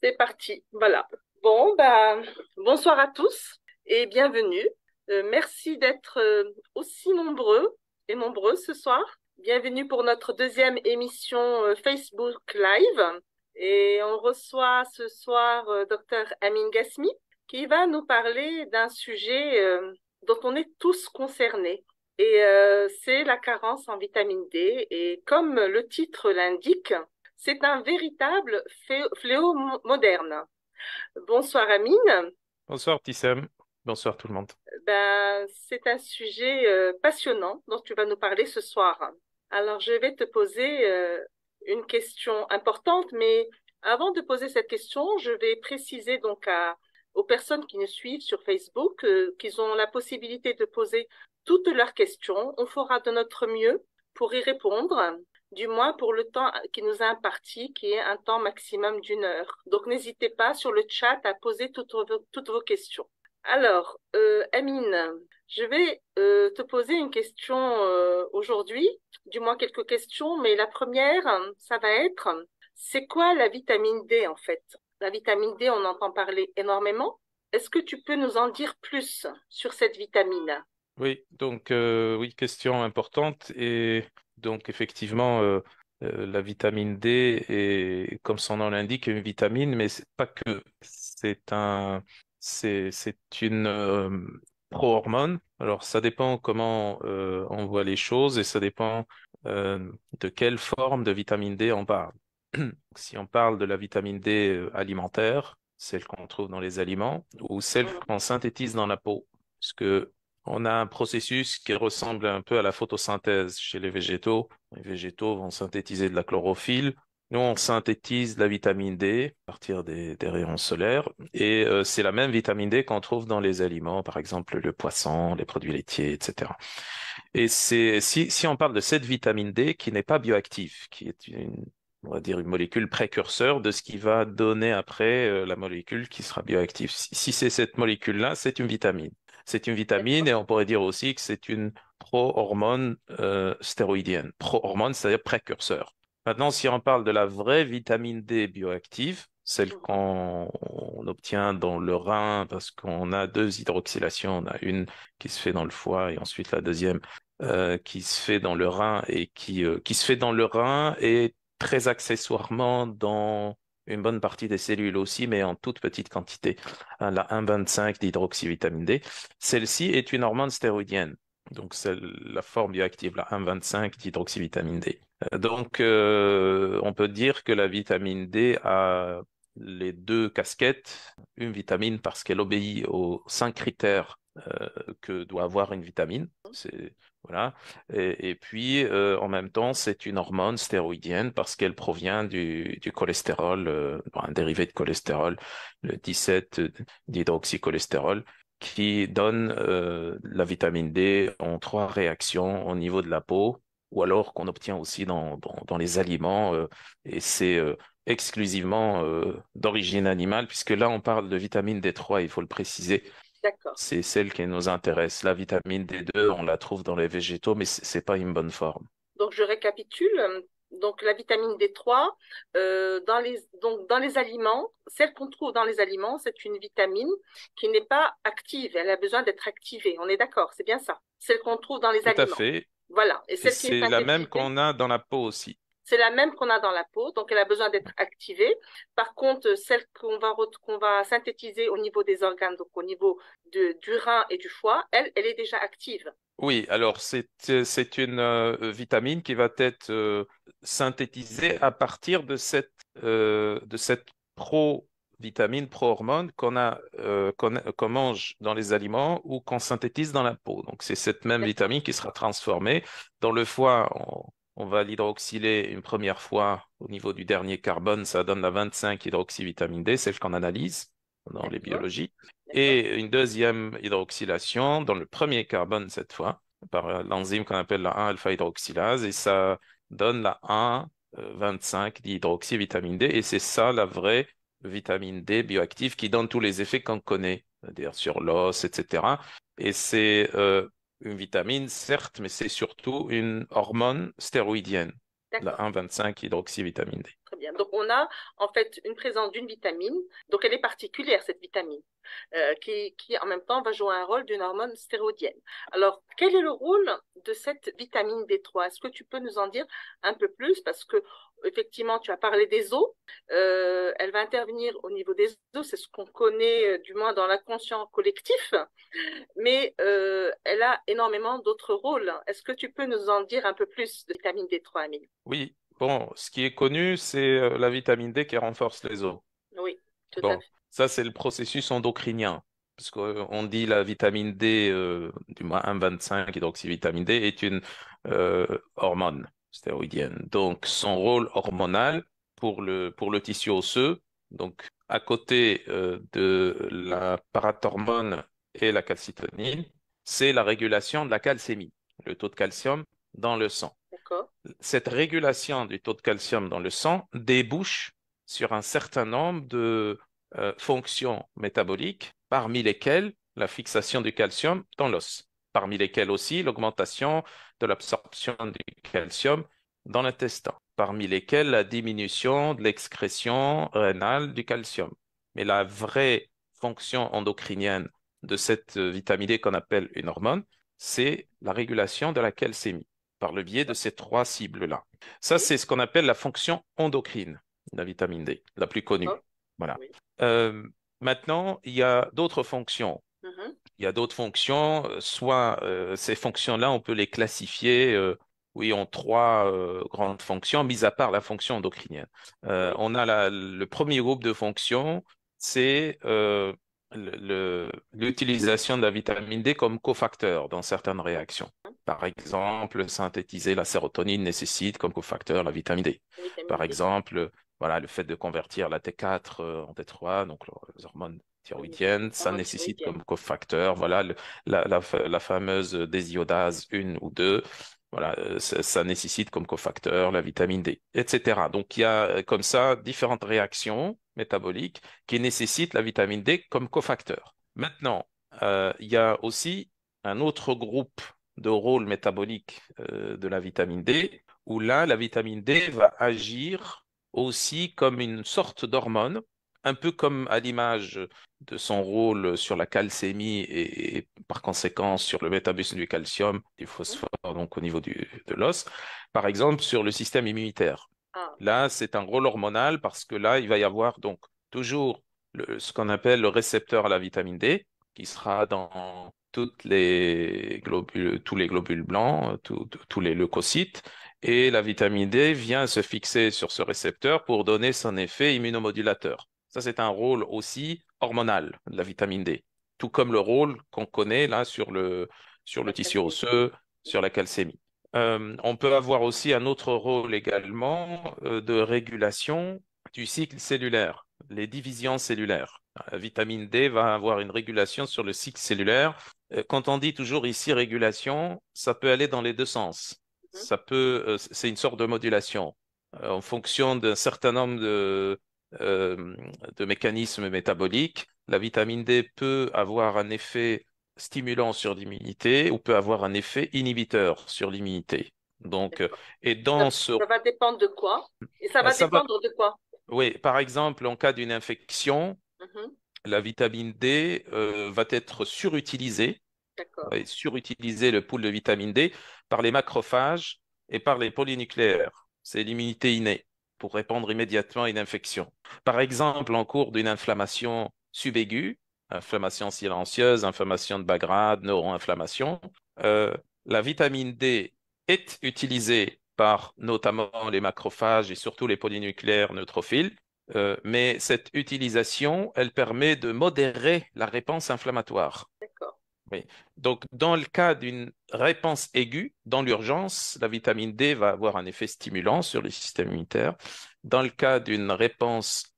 C'est parti, voilà. Bon, ben, bonsoir à tous et bienvenue. Merci d'être aussi nombreux et nombreuses ce soir. Bienvenue pour notre deuxième émission Facebook Live. Et on reçoit ce soir Dr Amine Gasmi qui va nous parler d'un sujet dont on est tous concernés. Et c'est la carence en vitamine D. Et comme le titre l'indique, c'est un véritable fléau moderne. Bonsoir Amine. Bonsoir Tissem, bonsoir tout le monde. Ben, c'est un sujet passionnant dont tu vas nous parler ce soir. Alors, je vais te poser une question importante, mais avant de poser cette question, je vais préciser aux personnes qui nous suivent sur Facebook qu'ils ont la possibilité de poser toutes leurs questions. On fera de notre mieux pour y répondre, du moins pour le temps qui nous est imparti, qui est un temps maximum d'1 heure. Donc, n'hésitez pas sur le chat à poser toutes vos questions. Alors, Amine, je vais te poser une question aujourd'hui, du moins quelques questions, mais la première, ça va être, c'est quoi la vitamine D en fait? La vitamine D, on entend parler énormément. Est-ce que tu peux nous en dire plus sur cette vitamine? Oui, donc oui, question importante et donc effectivement la vitamine D est comme son nom l'indique une vitamine, mais c'est pas que c'est une pro-hormone. Alors ça dépend comment on voit les choses et ça dépend de quelle forme de vitamine D on parle. Si on parle de la vitamine D alimentaire, celle qu'on trouve dans les aliments, ou celle Mhm. qu'on synthétise dans la peau, parce que on a un processus qui ressemble un peu à la photosynthèse chez les végétaux. Les végétaux vont synthétiser de la chlorophylle. Nous, on synthétise de la vitamine D à partir des rayons solaires. Et c'est la même vitamine D qu'on trouve dans les aliments, par exemple le poisson, les produits laitiers, etc. Et si on parle de cette vitamine D qui n'est pas bioactive, qui est on va dire une molécule précurseur de ce qui va donner après la molécule qui sera bioactive. Si c'est cette molécule-là, c'est une vitamine. C'est une vitamine D'accord. et on pourrait dire aussi que c'est une pro-hormone stéroïdienne. Pro-hormone, c'est-à-dire précurseur. Maintenant, si on parle de la vraie vitamine D bioactive, celle Mhm. qu'on obtient dans le rein parce qu'on a deux hydroxylations, on a une qui se fait dans le foie et ensuite la deuxième qui se fait dans le rein et qui se fait dans le rein et très accessoirement dans une bonne partie des cellules aussi, mais en toute petite quantité. Hein, la 1,25 d'hydroxyvitamine D. Celle-ci est une hormone stéroïdienne. Donc, c'est la forme bioactive, la 1,25 d'hydroxyvitamine D. On peut dire que la vitamine D a les deux casquettes. Une vitamine parce qu'elle obéit aux 5 critères que doit avoir une vitamine. Voilà. Et puis, en même temps, c'est une hormone stéroïdienne parce qu'elle provient du cholestérol, un dérivé de cholestérol, le 17 d'hydroxycholestérol, qui donne la vitamine D en 3 réactions au niveau de la peau, ou alors qu'on obtient aussi dans les aliments, et c'est exclusivement d'origine animale, puisque là, on parle de vitamine D3, il faut le préciser. D'accord. C'est celle qui nous intéresse. La vitamine D2, on la trouve dans les végétaux, mais c'est pas une bonne forme. Donc, je récapitule. Donc, la vitamine D3, dans les aliments, celle qu'on trouve dans les aliments, c'est une vitamine qui n'est pas active. Elle a besoin d'être activée. On est d'accord, c'est bien ça. Celle qu'on trouve dans les Tout à aliments. fait. Voilà. Et Et celle qui est c'est la même synthétisée, qu'on a dans la peau aussi. c'est la même qu'on a dans la peau, donc elle a besoin d'être activée. Par contre, celle qu'on va synthétiser au niveau des organes, donc au niveau du rein et du foie, elle est déjà active. Oui, alors c'est une vitamine qui va être synthétisée à partir de cette pro-vitamine, pro-hormone qu'on mange dans les aliments ou qu'on synthétise dans la peau. Donc c'est cette même D'accord. vitamine qui sera transformée. Dans le foie, on va l'hydroxyler une première fois au niveau du dernier carbone, ça donne la 25 hydroxyvitamine D, celle qu'on analyse dans les D'accord. biologies. D'accord. Et une deuxième hydroxylation dans le premier carbone cette fois, par l'enzyme qu'on appelle la 1-alpha-hydroxylase, et ça donne la 1,25 d'hydroxyvitamine D, et c'est ça la vraie vitamine D bioactive qui donne tous les effets qu'on connaît, c'est-à-dire sur l'os, etc. Et c'est une vitamine, certes, mais c'est surtout une hormone stéroïdienne. la D'accord. 1,25-hydroxyvitamine D. Très bien. Donc, on a en fait une présence d'une vitamine. Donc, elle est particulière, cette vitamine, qui en même temps va jouer un rôle d'une hormone stéroïdienne. Alors, quel est le rôle de cette vitamine D3? Est-ce que tu peux nous en dire un peu plus? Parce que, effectivement, tu as parlé des os. Elle va intervenir au niveau des os. C'est ce qu'on connaît, du moins dans l'inconscient collectif. Mais elle a énormément d'autres rôles. Est-ce que tu peux nous en dire un peu plus de vitamine D3, Amine? Oui, bon, ce qui est connu, c'est la vitamine D qui renforce les os. Oui, tout à Bon, fait. ça, c'est le processus endocrinien. Parce qu'on dit la vitamine D, du moins 1,25 hydroxyvitamine D, est une hormone stéroïdienne. Donc, son rôle hormonal pour le tissu osseux, donc à côté de la parathormone et la calcitonine, c'est la régulation de la calcémie, le taux de calcium dans le sang. D'accord. Cette régulation du taux de calcium dans le sang débouche sur un certain nombre de fonctions métaboliques, parmi lesquelles la fixation du calcium dans l'os, parmi lesquelles aussi l'augmentation de l'absorption du calcium dans l'intestin, parmi lesquelles la diminution de l'excrétion rénale du calcium. Mais la vraie fonction endocrinienne de cette vitamine D qu'on appelle une hormone, c'est la régulation de la calcémie par le biais de ces trois cibles-là. Ça, Oui, c'est ce qu'on appelle la fonction endocrine de la vitamine D, la plus connue. d'accord. Voilà. Oui. Euh, Maintenant, il y a d'autres fonctions. Mhm. Il y a d'autres fonctions, soit ces fonctions-là, on peut les classifier, oui, en trois grandes fonctions, mis à part la fonction endocrinienne. Oui. On a le premier groupe de fonctions, c'est l'utilisation de la vitamine D comme cofacteur dans certaines réactions. Par exemple, synthétiser la sérotonine nécessite comme cofacteur la vitamine D. Par Vitamine D. exemple, voilà, le fait de convertir la T4 en T3, donc les hormones Oui. thyroïdienne, ça Hormone nécessite thyroïdienne. comme cofacteur, voilà, la fameuse désiodase 1 ou 2, voilà, ça nécessite comme cofacteur la vitamine D, etc. Donc, il y a comme ça différentes réactions métaboliques qui nécessitent la vitamine D comme cofacteur. Maintenant, il y a aussi un autre groupe de rôles métaboliques de la vitamine D, où là, la vitamine D va agir aussi comme une sorte d'hormone, un peu comme à l'image de son rôle sur la calcémie et par conséquent sur le métabolisme du calcium, du Mhm. phosphore, donc au niveau de l'os, par exemple sur le système immunitaire. Ah, Là, c'est un rôle hormonal parce que là, il va y avoir donc toujours ce qu'on appelle le récepteur à la vitamine D, qui sera dans tous les globules blancs, tous les leucocytes, et la vitamine D vient se fixer sur ce récepteur pour donner son effet immunomodulateur. Ça, c'est un rôle aussi hormonal de la vitamine D, tout comme le rôle qu'on connaît là sur le la tissu calcémie. osseux, sur la calcémie. On peut avoir aussi un autre rôle également de régulation du cycle cellulaire, les divisions cellulaires. La vitamine D va avoir une régulation sur le cycle cellulaire. Quand on dit toujours ici régulation, ça peut aller dans les deux sens. Mhm. C'est une sorte de modulation en fonction d'un certain nombre euh, de mécanismes métaboliques. La vitamine D peut avoir un effet stimulant sur l'immunité ou peut avoir un effet inhibiteur sur l'immunité. Donc, D'accord. et Ça, dans ce, ça va dépendre de quoi? Et ça va ça va, dépendre de quoi? oui, par exemple, en cas d'une infection, Mhm. la vitamine D va être surutilisée, D'accord. ouais, surutiliser le pool de vitamine D par les macrophages et par les polynucléaires. C'est l'immunité innée pour répondre immédiatement à une infection. Par exemple, en cours d'une inflammation subaiguë, inflammation silencieuse, inflammation de bas grade, neuroinflammation, euh, la vitamine D est utilisée par notamment les macrophages et surtout les polynucléaires neutrophiles, mais cette utilisation, elle permet de modérer la réponse inflammatoire. D'accord. Oui. Donc, dans le cas d'une réponse aiguë, dans l'urgence, la vitamine D va avoir un effet stimulant sur le système immunitaire. Dans le cas d'une réponse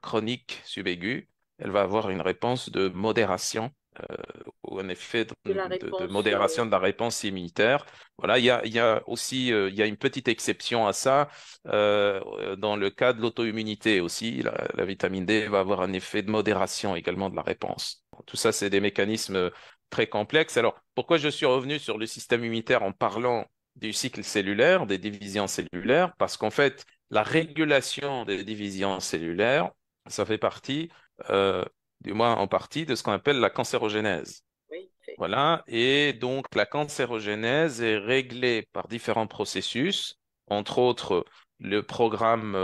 chronique subaiguë, elle va avoir une réponse de modération euh, ou un effet De la de réponse. modération de la réponse immunitaire. Voilà, il y a aussi il y a une petite exception à ça dans le cas de l'auto-immunité aussi. La vitamine D va avoir un effet de modération également de la réponse. Tout ça, c'est des mécanismes très complexes. Alors, pourquoi je suis revenu sur le système immunitaire en parlant du cycle cellulaire, des divisions cellulaires, parce qu'en fait, la régulation des divisions cellulaires, ça fait partie, euh, du moins en partie, de ce qu'on appelle la cancérogénèse. Oui, Voilà, et donc la cancérogénèse est réglée par différents processus, entre autres le programme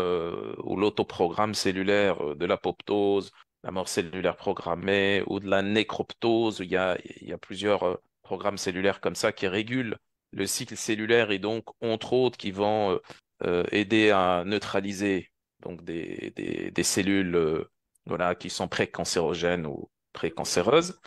ou l'autoprogramme cellulaire de l'apoptose, la mort cellulaire programmée ou de la nécroptose. Il y a plusieurs programmes cellulaires comme ça qui régulent le cycle cellulaire et donc, entre autres, qui vont aider à neutraliser donc des cellules voilà, qui sont précancérogènes ou précancéreuses.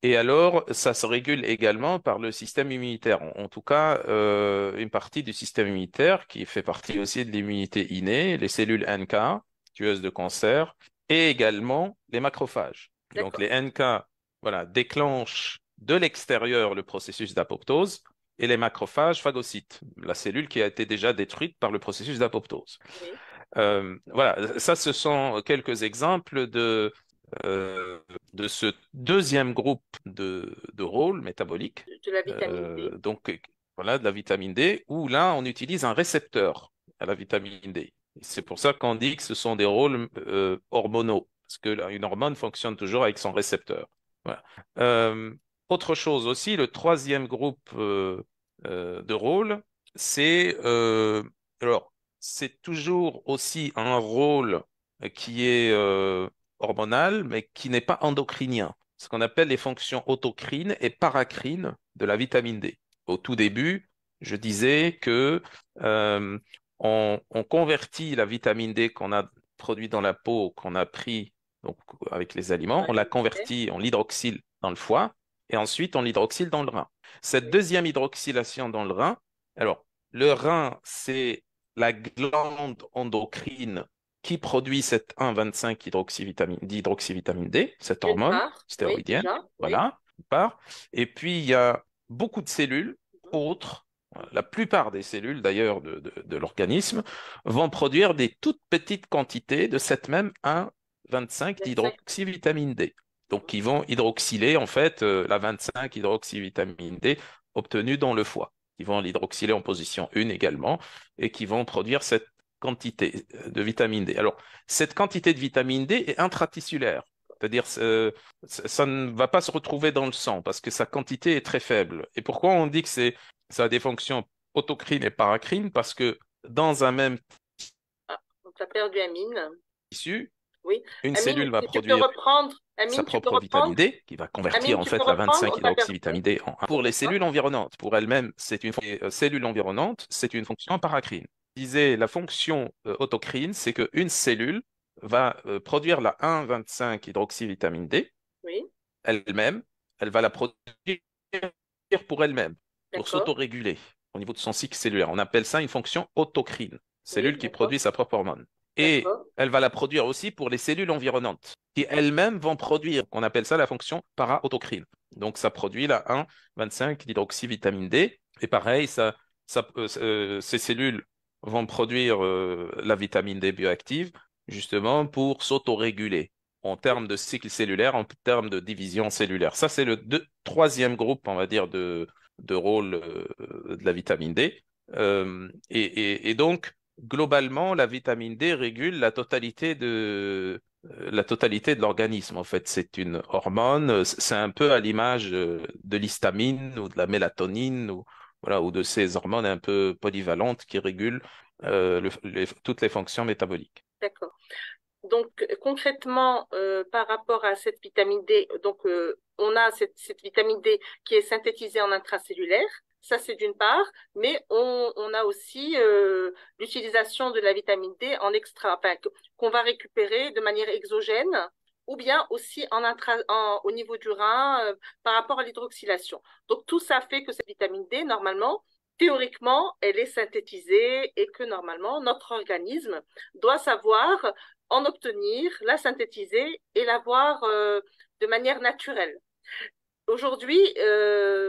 Et alors, ça se régule également par le système immunitaire. En tout cas, une partie du système immunitaire qui fait partie aussi de l'immunité innée, les cellules NK, tueuses de cancer, et également les macrophages. Donc, d'accord. les NK, voilà, déclenchent de l'extérieur le processus d'apoptose et les macrophages phagocytent la cellule qui a été déjà détruite par le processus d'apoptose. Oui, Voilà, ça, ce sont quelques exemples euh, de ce deuxième groupe de rôles métaboliques, de la vitamine D. donc voilà, de la vitamine D, où là, on utilise un récepteur à la vitamine D. C'est pour ça qu'on dit que ce sont des rôles hormonaux, parce que là, une hormone fonctionne toujours avec son récepteur. Voilà. Euh, Autre chose aussi, le troisième groupe de rôles, c'est alors c'est toujours aussi un rôle qui est hormonal, mais qui n'est pas endocrinien. Ce qu'on appelle les fonctions autocrines et paracrines de la vitamine D. Au tout début, je disais que euh, on convertit la vitamine D qu'on a produite dans la peau, qu'on a pris donc, avec les aliments, on la Alimentaire. convertit, on l'hydroxyle dans le foie et ensuite on l'hydroxyle dans le rein. Cette Oui, deuxième hydroxylation dans le rein, alors le rein, c'est la glande endocrine qui produit cette 1,25 d'hydroxyvitamine D, cette d'une hormone part, oui, stéroïdienne, déjà, oui. voilà, d'une part. Et puis, il y a beaucoup de cellules Mhm, autres, la mhm. plupart des cellules d'ailleurs de l'organisme, vont produire des toutes petites quantités de cette même 1,25 25. d'hydroxyvitamine D. Donc, Mhm. ils vont hydroxyler en fait la 25 hydroxyvitamine D obtenue dans le foie. Ils vont l'hydroxyler en position 1 également et qui vont produire cette quantité de vitamine D. Alors, cette quantité de vitamine D est intraticulaire, c'est-à-dire ça ne va pas se retrouver dans le sang parce que sa quantité est très faible. Et pourquoi on dit que ça a des fonctions autocrines et paracrines? Parce que dans un même Ah, donc tu as perdu Amine. tissu, Oui. une Amine, cellule va si tu peux produire reprendre. sa Amine, tu peux propre vitamine reprendre. D, qui va Amine, convertir en tu peux fait la reprendre. 25 On t'a perdu. hydroxyvitamine D en 1. Pour les Hein. cellules environnantes, pour elles-mêmes, c'est une cellule environnante, c'est une fonction paracrine. Je disais, la fonction autocrine, c'est qu'une cellule va produire la 1,25 hydroxyvitamine D Oui, elle-même, elle va la produire pour elle-même, pour d'accord. s'autoréguler au niveau de son cycle cellulaire. On appelle ça une fonction autocrine, Oui, cellule qui d'accord. produit sa propre hormone. Et D'accord. elle va la produire aussi pour les cellules environnantes, qui elles-mêmes vont produire, on appelle ça la fonction para-autocrine. Donc ça produit la 1,25 d'hydroxyvitamine D. Et pareil, ces cellules vont produire la vitamine D bioactive, justement pour s'autoréguler en termes de cycle cellulaire, en termes de division cellulaire. Ça, c'est le troisième groupe, on va dire, de rôle de la vitamine D. Et donc, globalement, la vitamine D régule la totalité de l'organisme. En fait, c'est une hormone, c'est un peu à l'image de l'histamine ou de la mélatonine ou, voilà, ou de ces hormones un peu polyvalentes qui régulent toutes les fonctions métaboliques. D'accord. Donc, concrètement, par rapport à cette vitamine D, donc on a cette vitamine D qui est synthétisée en intracellulaire, ça c'est d'une part, mais on a aussi l'utilisation de la vitamine D en extra, enfin, qu'on va récupérer de manière exogène, ou bien aussi au niveau du rein par rapport à l'hydroxylation. Donc, tout ça fait que cette vitamine D, normalement, théoriquement, elle est synthétisée et que normalement, notre organisme doit savoir en obtenir, la synthétiser et l'avoir de manière naturelle. Aujourd'hui,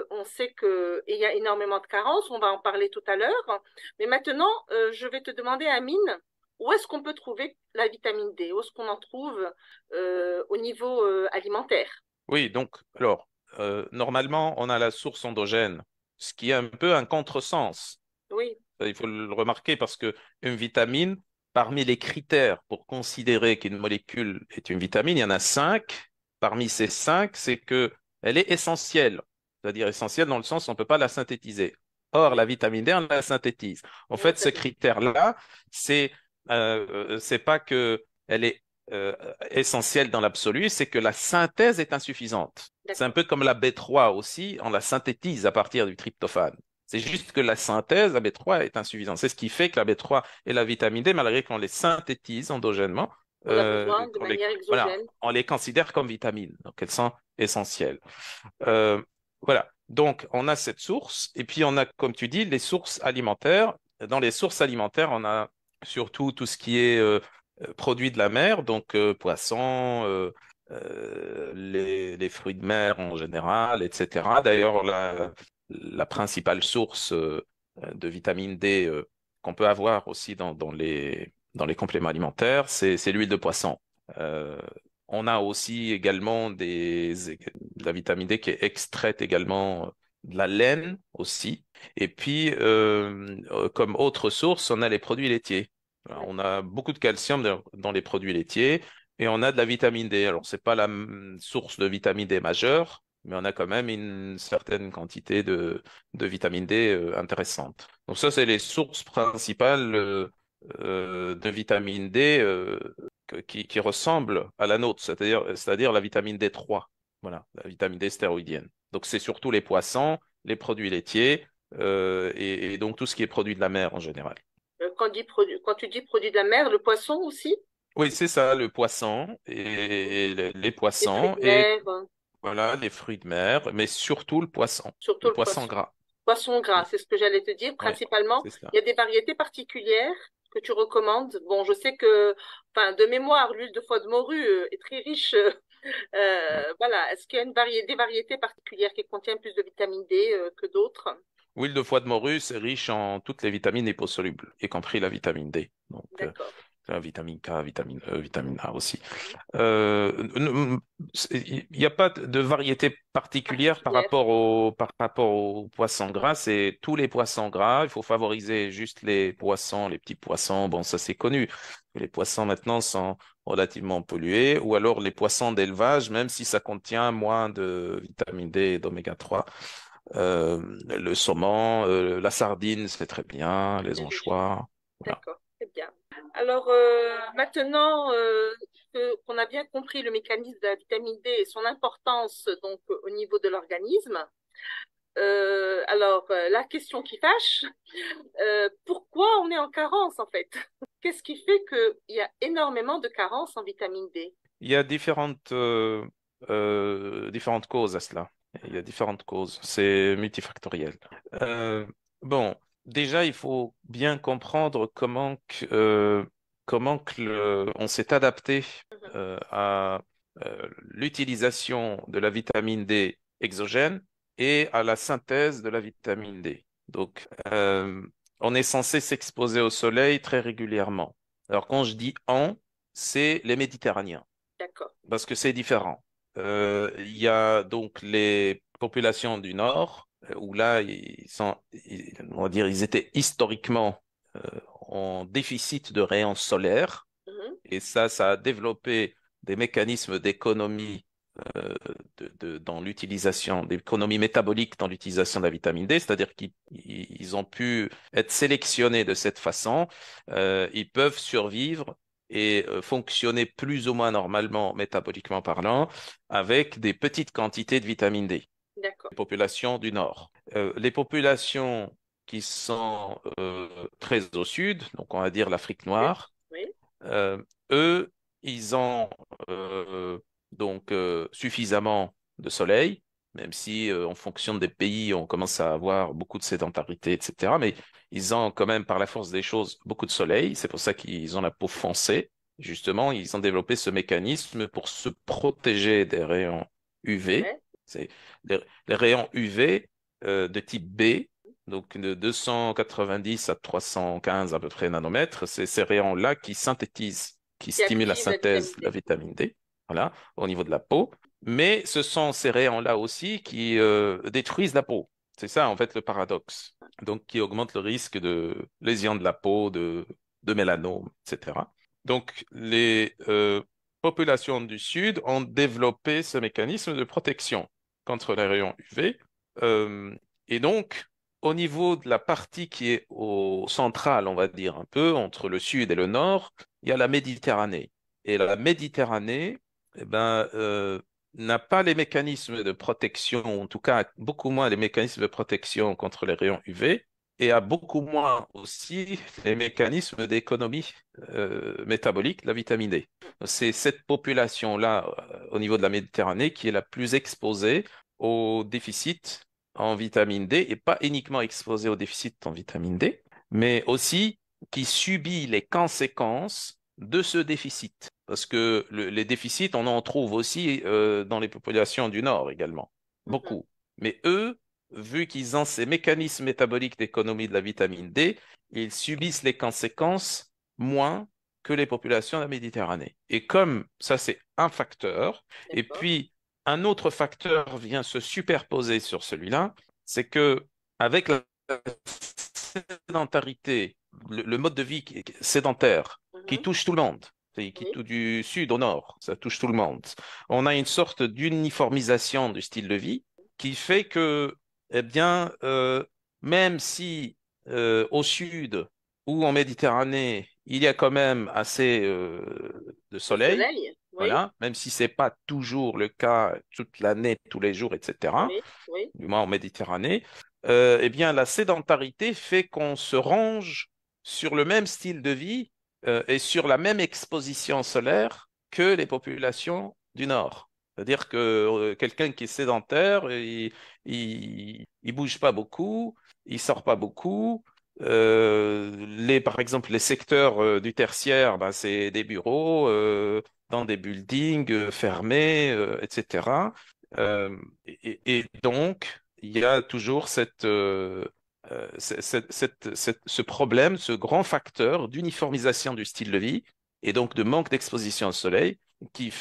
on sait qu'il y a énormément de carences, on va en parler tout à l'heure, mais maintenant, je vais te demander, Amine, où est-ce qu'on peut trouver la vitamine D? Où est-ce qu'on en trouve au niveau alimentaire? Oui, donc, alors, normalement, on a la source endogène ce qui est un peu un contresens. Oui, Il faut le remarquer parce que une vitamine, parmi les critères pour considérer qu'une molécule est une vitamine, il y en a cinq. Parmi ces cinq, c'est que elle est essentielle. C'est-à-dire essentielle dans le sens où on ne peut pas la synthétiser. Or, la oui. vitamine D, on la synthétise. En Non, fait, c'est ce vrai. critère-là, c'est pas que elle est essentielle dans l'absolu, c'est que la synthèse est insuffisante. C'est un D'accord. peu comme la B3 aussi, on la synthétise à partir du tryptophane. C'est juste que la synthèse, la B3 est insuffisante. C'est ce qui fait que la B3 et la vitamine D, malgré qu'on les synthétise endogènement, On a besoin de manière voilà, exogène. on les considère comme vitamines. Donc, elles sont essentielles. Euh, voilà. Donc, on a cette source. Et puis, on a, comme tu dis, les sources alimentaires. Dans les sources alimentaires, on a surtout tout ce qui est produits de la mer, donc poissons, les fruits de mer en général, etc. D'ailleurs, la principale source de vitamine D qu'on peut avoir aussi dans les compléments alimentaires, c'est l'huile de poisson. Euh, on a aussi également de la vitamine D qui est extraite également de la laine aussi. Et puis, comme autre source, on a les produits laitiers. Alors, on D'accord. a beaucoup de calcium dans les produits laitiers et on a de la vitamine D. Alors, c'est pas la source de vitamine D majeure, mais on a quand même une certaine quantité de vitamine D intéressante. Donc ça, c'est les sources principales de vitamine D qui ressemblent à la nôtre, c'est-à-dire la vitamine D3. Voilà, la vitamine D stéroïdienne. Donc c'est surtout les poissons, les produits laitiers et donc tout ce qui est produit de la mer en général. Quand tu dis produit de la mer, le poisson aussi, Oui, c'est ça, le poisson et les les fruits poissons de et mer, voilà, les fruits de mer, mais surtout surtout le le poisson poisson. gras. Poisson Oui, gras, c'est ce que j'allais te dire. oui, Principalement, c'est ça. il y a des variétés particulières que tu recommandes. Bon, je sais que, enfin, de mémoire, l'huile de foie de morue est très riche. Oui. Voilà. Est-ce qu'il y a des variétés particulières qui contiennent plus de vitamine D que d'autres? Huile de foie de morue, c'est riche en toutes les vitamines liposolubles, y compris la vitamine D. Donc, D'accord. la vitamine K, vitamine E, vitamine A aussi. Il n'y a pas de variété particulière Particulières. par rapport aux poissons gras. C'est tous les poissons gras. Il faut favoriser juste les poissons, les petits poissons. Bon, ça c'est connu. Les poissons maintenant sont relativement pollués. Ou alors les poissons d'élevage, même si ça contient moins de vitamine D et d'oméga 3. Le saumon, la sardine, c'est très bien. Les Les légumes. anchois. Voilà. D'accord, c'est bien. Alors maintenant qu'on a bien compris le mécanisme de la vitamine D et son importance donc au niveau de l'organisme, la question qui fâche, pourquoi on est en carence en fait? Qu'est-ce qui fait qu'il y a énormément de carences en vitamine D? Il y a différentes causes à cela. Il y a différentes causes. C'est multifactoriel. Euh, bon, déjà, il faut bien comprendre comment que on s'est adapté Mhm. à l'utilisation de la vitamine D exogène et à la synthèse de la vitamine D. Donc, on est censé s'exposer au soleil très régulièrement. Alors, quand je dis c'est les Méditerranéens D'accord. parce que c'est différent. Il y a donc les populations du Nord, où là, on va dire, ils étaient historiquement en déficit de rayons solaires, Mhm. et ça a développé des mécanismes d'économie dans l'utilisation, d'économie métabolique dans l'utilisation de la vitamine D, c'est-à-dire qu'ils ont pu être sélectionnés de cette façon, ils peuvent survivre et fonctionner plus ou moins normalement, métaboliquement parlant, avec des petites quantités de vitamine D. D'accord. Les populations du Nord. Les populations qui sont très au sud, donc on va dire l'Afrique Oui. noire, Oui. euh, eux, ils ont suffisamment de soleil, même si en fonction des pays, on commence à avoir beaucoup de sédentarité, etc. Mais ils ont quand même, par la force des choses, beaucoup de soleil. C'est pour ça qu'ils ont la peau foncée. Justement, ils ont développé ce mécanisme pour se protéger des rayons UV. Ouais. C'est les rayons UV de type B, donc de 290 à 315 à peu près nanomètres, c'est ces rayons-là qui synthétisent, qui Qui stimulent la active la vitamine synthèse de la D. vitamine D, voilà, au niveau de la peau. Mais ce sont ces rayons-là aussi qui détruisent la peau. C'est ça, en fait, le paradoxe. Donc, qui augmente le risque de lésions de la peau, de mélanome, etc. Donc, les populations du Sud ont développé ce mécanisme de protection contre les rayons UV. Euh, et donc, au niveau de la partie qui est au central, on va dire un peu, entre le Sud et le Nord, il y a la Méditerranée. Et la Méditerranée, eh ben, n'a pas les mécanismes de protection, en tout cas beaucoup moins les mécanismes de protection contre les rayons UV, et a beaucoup moins aussi les mécanismes d'économie métabolique de la vitamine D. C'est cette population-là, au niveau de la Méditerranée, qui est la plus exposée au déficit en vitamine D, et pas uniquement exposée au déficit en vitamine D, mais aussi qui subit les conséquences de ce déficit. Parce que les déficits, on en trouve aussi dans les populations du Nord également, Mhm. beaucoup. Mais eux, vu qu'ils ont ces mécanismes métaboliques d'économie de la vitamine D, ils subissent les conséquences moins que les populations de la Méditerranée. Et comme ça, c'est un facteur, et D'accord. puis un autre facteur vient se superposer sur celui-là, c'est que avec la sédentarité, le mode de vie sédentaire qui Mhm. touche tout le monde, qui Oui, tout du sud au nord, ça touche tout le monde. On a une sorte d'uniformisation du style de vie qui fait que, eh bien, même si au sud ou en Méditerranée, il y a quand même assez de le soleil, soleil. Oui, voilà, même si c'est pas toujours le cas toute l'année, tous les jours, etc., oui, oui. du moins en Méditerranée, eh bien, la sédentarité fait qu'on se range sur le même style de vie et sur la même exposition solaire que les populations du Nord. C'est-à-dire que quelqu'un qui est sédentaire, il bouge pas beaucoup, il sort pas beaucoup. Par exemple, les secteurs du tertiaire, ben, c'est des bureaux dans des buildings fermés, etc. Euh, et donc, il y a toujours ce problème, ce grand facteur d'uniformisation du style de vie et donc de manque d'exposition au soleil qui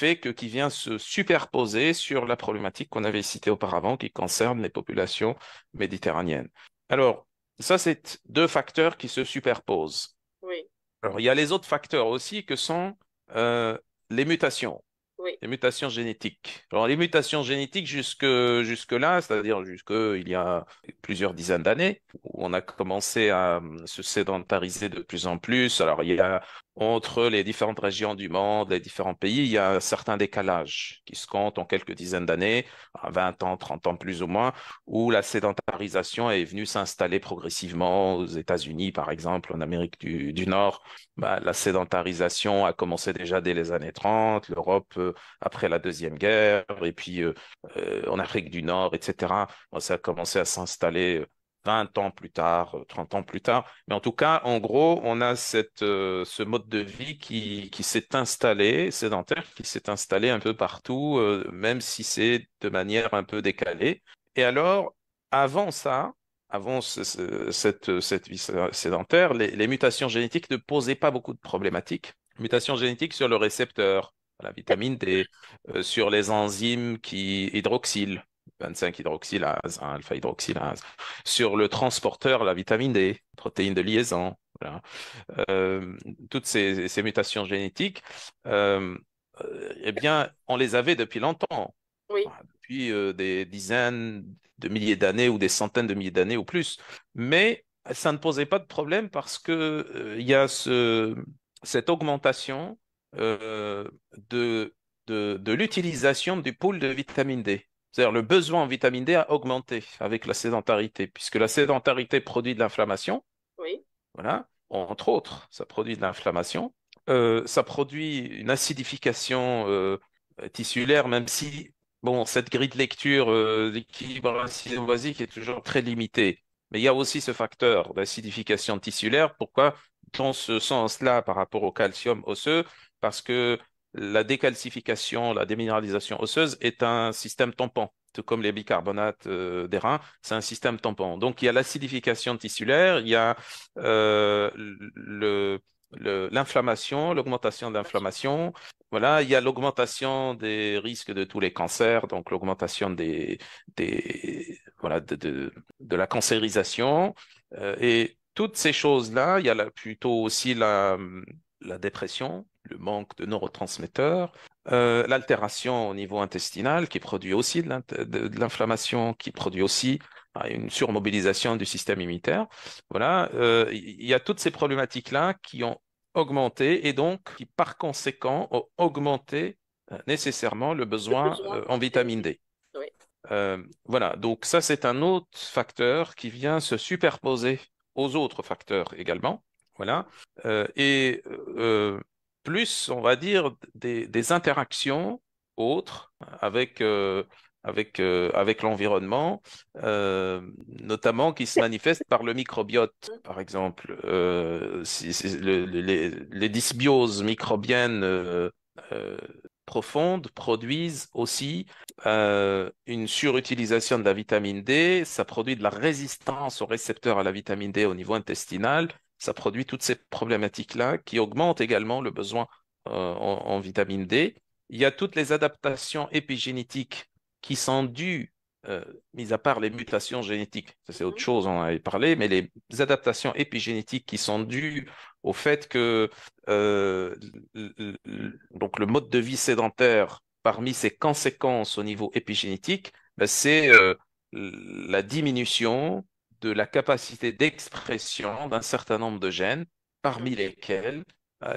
vient se superposer sur la problématique qu'on avait citée auparavant qui concerne les populations méditerranéennes. Alors, ça, c'est deux facteurs qui se superposent. Oui, Alors, il y a les autres facteurs aussi que sont euh, les mutations. oui, Les mutations génétiques. Alors, les mutations génétiques jusque-là, c'est-à-dire jusque il y a plusieurs dizaines d'années, où on a commencé à se sédentariser de plus en plus. Alors, il y a entre les différentes régions du monde, les différents pays, il y a un certain décalage qui se compte en quelques dizaines d'années, à 20 ans, 30 ans plus ou moins, où la sédentarisation est venue s'installer progressivement aux États-Unis, par exemple, en Amérique du Nord. Bah, la sédentarisation a commencé déjà dès les années 30, l'Europe après la Deuxième Guerre, et puis en Afrique du Nord, etc. Bon, ça a commencé à s'installer 20 ans plus tard, 30 ans plus tard. Mais en tout cas, en gros, on a ce mode de vie qui s'est installé, sédentaire, qui s'est installé un peu partout, même si c'est de manière un peu décalée. Et alors, avant ça, avant cette vie sédentaire, les mutations génétiques ne posaient pas beaucoup de problématiques. Mutations génétiques sur le récepteur, la vitamine D, sur les enzymes qui hydroxylent, 25-hydroxylase, hein, alpha-hydroxylase, sur le transporteur, la vitamine D, protéines de liaison, voilà. Euh, toutes ces mutations génétiques, euh, eh bien, on les avait depuis longtemps, oui, voilà, depuis des dizaines de milliers d'années ou des centaines de milliers d'années ou plus. Mais ça ne posait pas de problème parce que il y a cette augmentation euh, de, de l'utilisation du pool de vitamine D. C'est-à-dire le besoin en vitamine D a augmenté avec la sédentarité, puisque la sédentarité produit de l'inflammation, oui, voilà, entre autres, ça produit de l'inflammation, ça produit une acidification tissulaire, même si, bon, cette grille de lecture d'équilibre acide-basique est toujours très limitée. Mais il y a aussi ce facteur d'acidification tissulaire. Pourquoi? Dans ce sens-là, par rapport au calcium osseux, parce que la décalcification, la déminéralisation osseuse est un système tampon. Tout comme les bicarbonates des reins, c'est un système tampon. Donc, il y a l'acidification tissulaire, il y a euh, le, l'inflammation, l'augmentation de l'inflammation. Voilà, il y a l'augmentation des risques de tous les cancers, donc l'augmentation des voilà, de la cancérisation. Et toutes ces choses-là, il y a plutôt aussi la dépression, le manque de neurotransmetteurs, l'altération au niveau intestinal qui produit aussi de l'inflammation, qui produit aussi une surmobilisation du système immunitaire. Voilà, il y a toutes ces problématiques-là qui ont augmenté et donc qui, par conséquent, ont augmenté nécessairement le Le besoin besoin en en vitamine vitamine D. D. Oui. Voilà, donc ça, c'est un autre facteur qui vient se superposer aux autres facteurs également. Voilà. Et plus, on va dire, des interactions autres avec l'environnement, notamment qui se manifestent par le microbiote, par exemple. Les dysbioses microbiennes euh, profondes produisent aussi une surutilisation de la vitamine D, ça produit de la résistance aux récepteurs à la vitamine D au niveau intestinal, ça produit toutes ces problématiques-là qui augmentent également le besoin en vitamine D. Il y a toutes les adaptations épigénétiques qui sont dues, euh, mis à part les mutations génétiques, ça c'est autre Mhm. chose, on en avait parlé, mais les adaptations épigénétiques qui sont dues au fait que euh, donc le mode de vie sédentaire parmi ses conséquences au niveau épigénétique, ben, c'est la diminution de la capacité d'expression d'un certain nombre de gènes, Mhm. parmi lesquels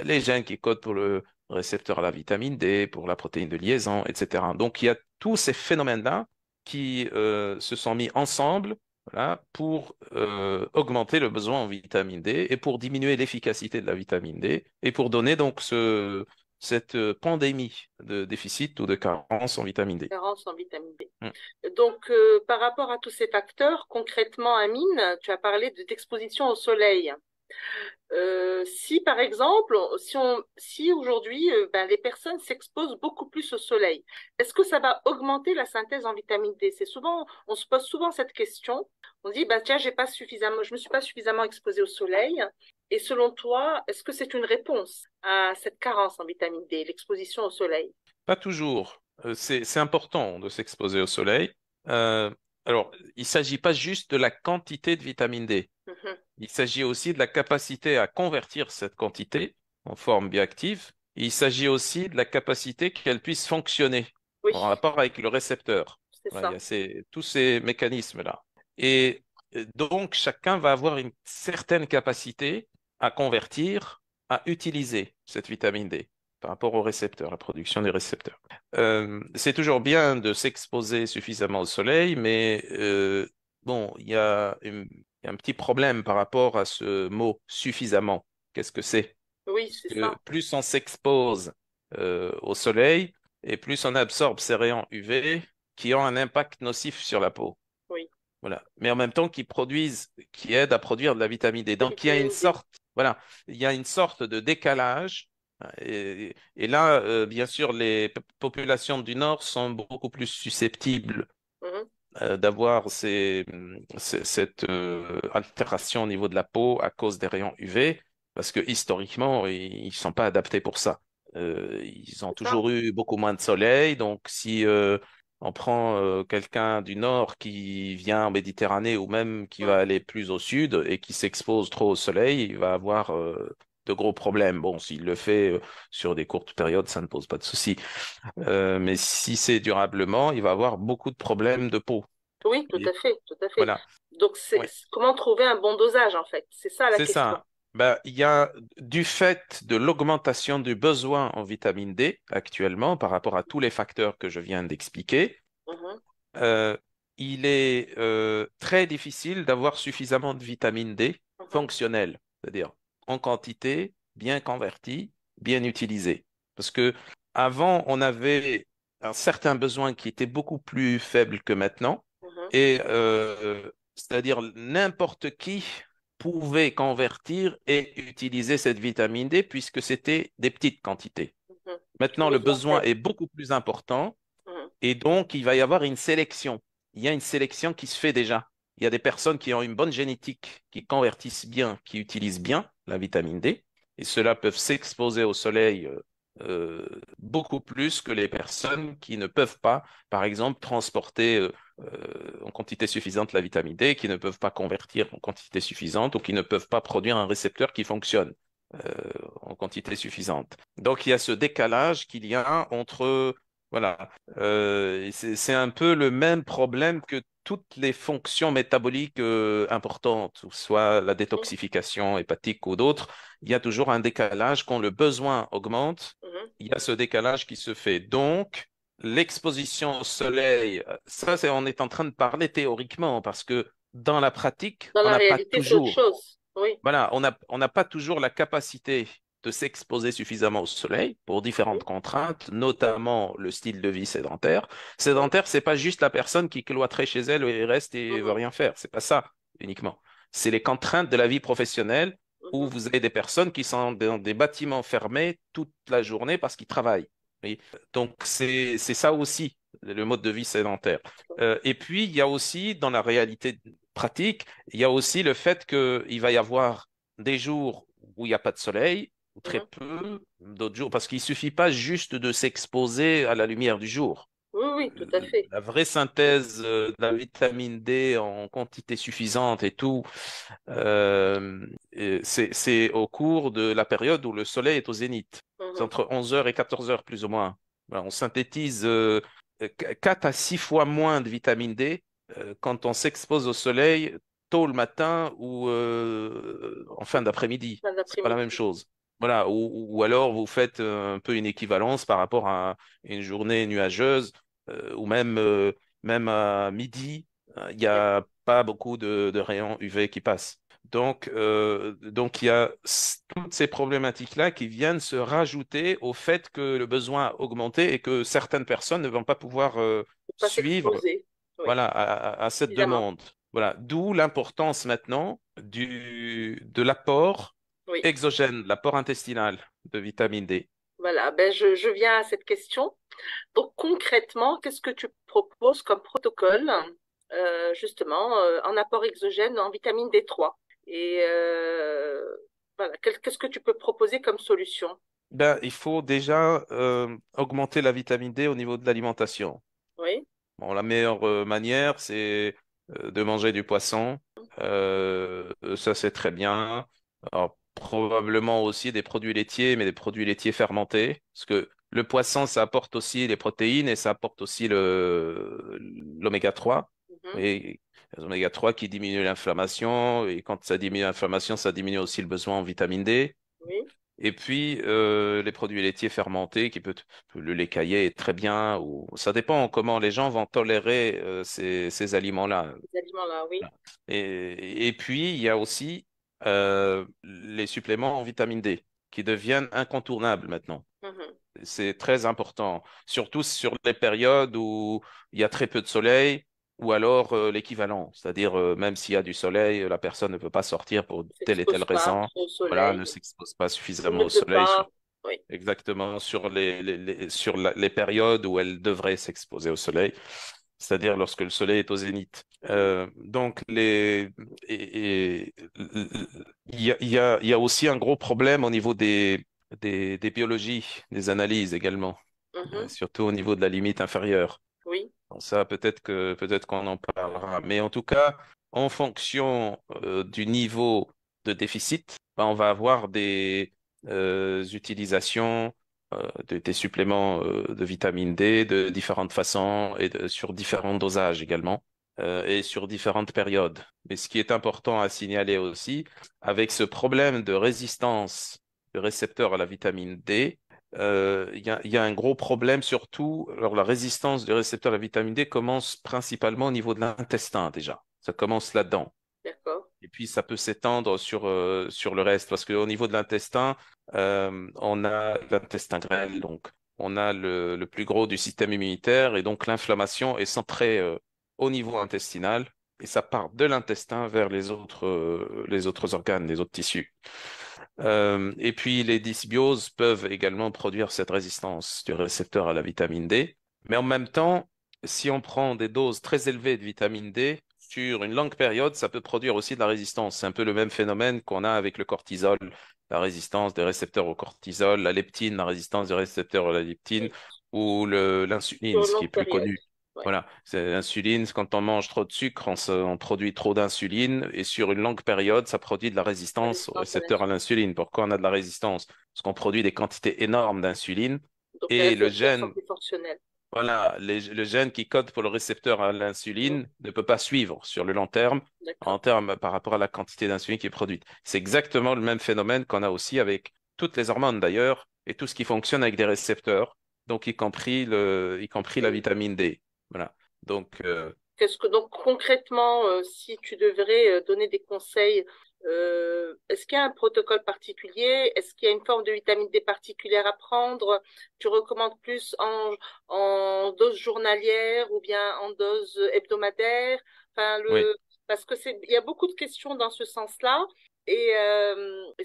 les gènes qui codent pour le récepteur à la vitamine D, pour la protéine de liaison, etc. Donc il y a tous ces phénomènes-là qui se sont mis ensemble, voilà, pour augmenter le besoin en vitamine D et pour diminuer l'efficacité de la vitamine D et pour donner donc cette pandémie de déficit ou de carence en vitamine D. Carence en vitamine D. Mm. Donc, par rapport à tous ces facteurs, concrètement, Amine, tu as parlé d'exposition au soleil. Si par exemple, si aujourd'hui, ben, les personnes s'exposent beaucoup plus au soleil, est-ce que ça va augmenter la synthèse en vitamine D? C'est souvent, on se pose souvent cette question. On dit, bah tiens, je me suis pas suffisamment exposée au soleil. Et selon toi, est-ce que c'est une réponse à cette carence en vitamine D, l'exposition au soleil? Pas toujours. C'est important de s'exposer au soleil. Euh, alors, il ne s'agit pas juste de la quantité de vitamine D. Mhm. Il s'agit aussi de la capacité à convertir cette quantité en forme bioactive. Il s'agit aussi de la capacité qu'elle puisse fonctionner Oui, en rapport avec le récepteur. c'est Voilà, il y ça. a tous ces mécanismes-là. Et donc, chacun va avoir une certaine capacité à convertir, à utiliser cette vitamine D par rapport au récepteur, la production des récepteurs. C'est toujours bien de s'exposer suffisamment au soleil, mais bon, il y a un petit problème par rapport à ce mot suffisamment. Qu'est-ce que c'est? Oui, Parce c'est que ça. plus on s'expose au soleil et plus on absorbe ces rayons UV qui ont un impact nocif sur la peau. Oui, Voilà. Mais en même temps qui aident à produire de la vitamine D. la Donc il y a une vitamine D. sorte, voilà, il y a une sorte de décalage. Et là, bien sûr, les populations du Nord sont beaucoup plus susceptibles Mhm. d'avoir cette altération au niveau de la peau à cause des rayons UV, parce que historiquement, ils ne sont pas adaptés pour ça. Ils ont C'est ça. toujours eu beaucoup moins de soleil, donc si on prend quelqu'un du nord qui vient en Méditerranée ou même qui va Mhm. aller plus au sud et qui s'expose trop au soleil, il va avoir de gros problèmes. Bon, s'il le fait sur des courtes périodes, ça ne pose pas de souci. Mais si c'est durablement, il va avoir beaucoup de problèmes de peau. Oui, tout Et à fait, tout à fait. voilà. Donc, Ouais. comment trouver un bon dosage, en fait? C'est ça la C'est question. ça. Ben, il y a du fait de l'augmentation du besoin en vitamine D actuellement par rapport à tous les facteurs que je viens d'expliquer, Mhm. euh, il est très difficile d'avoir suffisamment de vitamine D Mhm. fonctionnelle, c'est-à-dire en quantité, bien convertie, bien utilisée. Parce que avant, on avait un certain besoin qui était beaucoup plus faible que maintenant, Mhm. et c'est-à-dire n'importe qui pouvait convertir et utiliser cette vitamine D puisque c'était des petites quantités. Mhm. Un Maintenant, le besoin besoin faible. est beaucoup plus important Mhm. et donc, il va y avoir une sélection. Il y a une sélection qui se fait déjà. Il y a des personnes qui ont une bonne génétique, qui convertissent bien, qui utilisent bien la vitamine D. Et ceux-là peuvent s'exposer au soleil beaucoup plus que les personnes qui ne peuvent pas, par exemple, transporter en quantité suffisante la vitamine D, qui ne peuvent pas convertir en quantité suffisante ou qui ne peuvent pas produire un récepteur qui fonctionne en quantité suffisante. Donc, il y a ce décalage qu'il y a entre, voilà, c'est un peu le même problème que toutes les fonctions métaboliques importantes, soit la Mhm. détoxification hépatique ou d'autres, il y a toujours un décalage. Quand le besoin augmente, Mhm. il y a ce décalage qui se fait. Donc, l'exposition au soleil, ça, on est en train de parler théoriquement parce que dans la pratique, Dans on la n'a pas réalité, c'est autre toujours, chose. Oui. voilà, on n'a pas toujours la capacité de s'exposer suffisamment au soleil pour différentes Oui. contraintes, notamment le style de vie sédentaire. Oui. Sédentaire, c'est pas juste la personne qui cloîtrait chez elle et reste et veut Mhm. rien faire. C'est pas ça uniquement. C'est les contraintes de la vie professionnelle où Mhm. vous avez des personnes qui sont dans des bâtiments fermés toute la journée parce qu'ils travaillent. Oui. Donc c'est ça aussi le mode de vie sédentaire. Et puis il y a aussi dans la réalité pratique, il y a aussi le fait qu'il va y avoir des jours où il n'y a pas de soleil, ou très Mhm. peu, d'autres jours, parce qu'il ne suffit pas juste de s'exposer à la lumière du jour. Oui, oui, tout à fait. La vraie synthèse de la vitamine D en quantité suffisante et tout, c'est au cours de la période où le soleil est au zénith. C'est Mhm. entre 11 heures et 14 heures plus ou moins. Voilà, on synthétise 4 à 6 fois moins de vitamine D quand on s'expose au soleil tôt le matin ou en fin d'après-midi. Fin C'est pas la même d'après-midi. chose. Voilà, ou alors vous faites un peu une équivalence par rapport à une journée nuageuse ou même à midi, il n'y Oui. a pas beaucoup de rayons UV qui passent. Donc il y a toutes ces problématiques-là qui viennent se rajouter au fait que le besoin a augmenté et que certaines personnes ne vont pas pouvoir Faut pas suivre s'exposer. Oui. voilà, à cette Suffisamment. demande. Voilà, d'où l'importance maintenant de l'apport Oui. exogène, l'apport intestinal de vitamine D. Voilà. Ben, je viens à cette question. Donc, concrètement, qu'est-ce que tu proposes comme protocole, justement, en apport exogène en vitamine D3? Et voilà, qu'est-ce que tu peux proposer comme solution? Ben, il faut déjà augmenter la vitamine D au niveau de l'alimentation. Oui. Bon, la meilleure manière, c'est de manger du poisson. Ça, c'est très bien. Alors, probablement aussi des produits laitiers, mais des produits laitiers fermentés. Parce que le poisson, ça apporte aussi les protéines et ça apporte aussi l'oméga 3. Mhm. Et l'oméga 3 qui diminue l'inflammation. Et quand ça diminue l'inflammation, ça diminue aussi le besoin en vitamine D. Oui. Et puis, les produits laitiers fermentés, le lait caillé est très bien, ou ça dépend comment les gens vont tolérer ces aliments-là. Les aliments-là, oui. Et puis, il y a aussi les suppléments en vitamine D qui deviennent incontournables maintenant. Mhm. C'est très important, surtout sur les périodes où il y a très peu de soleil ou alors l'équivalent, c'est-à-dire même s'il y a du soleil, la personne ne peut pas sortir pour telle et telle S'expose pas raison. trop au Voilà, soleil. ne s'expose pas Il suffisamment ne au pleut soleil pas. Oui. exactement sur les périodes où elle devrait s'exposer au soleil, c'est-à-dire lorsque le soleil est au zénith. Mhm. Donc, il y a aussi un gros problème au niveau des biologies, des analyses également, Mhm. surtout au niveau de la limite inférieure. Oui. Bon, ça, peut-être qu'on en parlera. Mais en tout cas, en fonction du niveau de déficit, ben, on va avoir des utilisations des suppléments de vitamine D de différentes façons et sur différents dosages également et sur différentes périodes. Mais ce qui est important à signaler aussi, avec ce problème de résistance de récepteurs à la vitamine D, il y a un gros problème surtout. Alors, la résistance du récepteur à la vitamine D commence principalement au niveau de l'intestin déjà. Ça commence là-dedans. D'accord. Et puis, ça peut s'étendre sur le reste parce qu'au niveau de l'intestin, on a l'intestin grêle, donc on a le plus gros du système immunitaire et donc l'inflammation est centrée au niveau intestinal et ça part de l'intestin vers les autres organes, les autres tissus. Et puis, les dysbioses peuvent également produire cette résistance du récepteur à la vitamine D. Mais en même temps, si on prend des doses très élevées de vitamine D sur une longue période, ça peut produire aussi de la résistance. C'est un peu le même phénomène qu'on a avec le cortisol, la résistance des récepteurs au cortisol, la leptine, la résistance des récepteurs à la leptine, Oui. ou l'insuline, Sur une ce qui est longue plus période. connu. Ouais. Voilà, c'est l'insuline, quand on mange trop de sucre, on produit trop d'insuline et sur une longue période, ça produit de la résistance au Résistance à récepteur à l'insuline. l'insuline. Pourquoi on a de la résistance? Parce qu'on produit des quantités énormes d'insuline Donc les et le récepteurs sont gène, plus fonctionnels. voilà, le gène qui code pour le récepteur à Mhm. l'insuline ne peut pas suivre sur le long terme en D'accord. termes par rapport à la quantité d'insuline qui est produite. C'est exactement le même phénomène qu'on a aussi avec toutes les hormones d'ailleurs et tout ce qui fonctionne avec des récepteurs, donc y compris la Et vitamine D. Voilà. Donc, qu'est-ce que donc concrètement, si tu devrais donner des conseils, est-ce qu'il y a un protocole particulier? Est-ce qu'il y a une forme de vitamine D particulière à prendre? Tu recommandes plus en dose journalière ou bien en dose hebdomadaire? Enfin, oui. parce que il y a beaucoup de questions dans ce sens-là et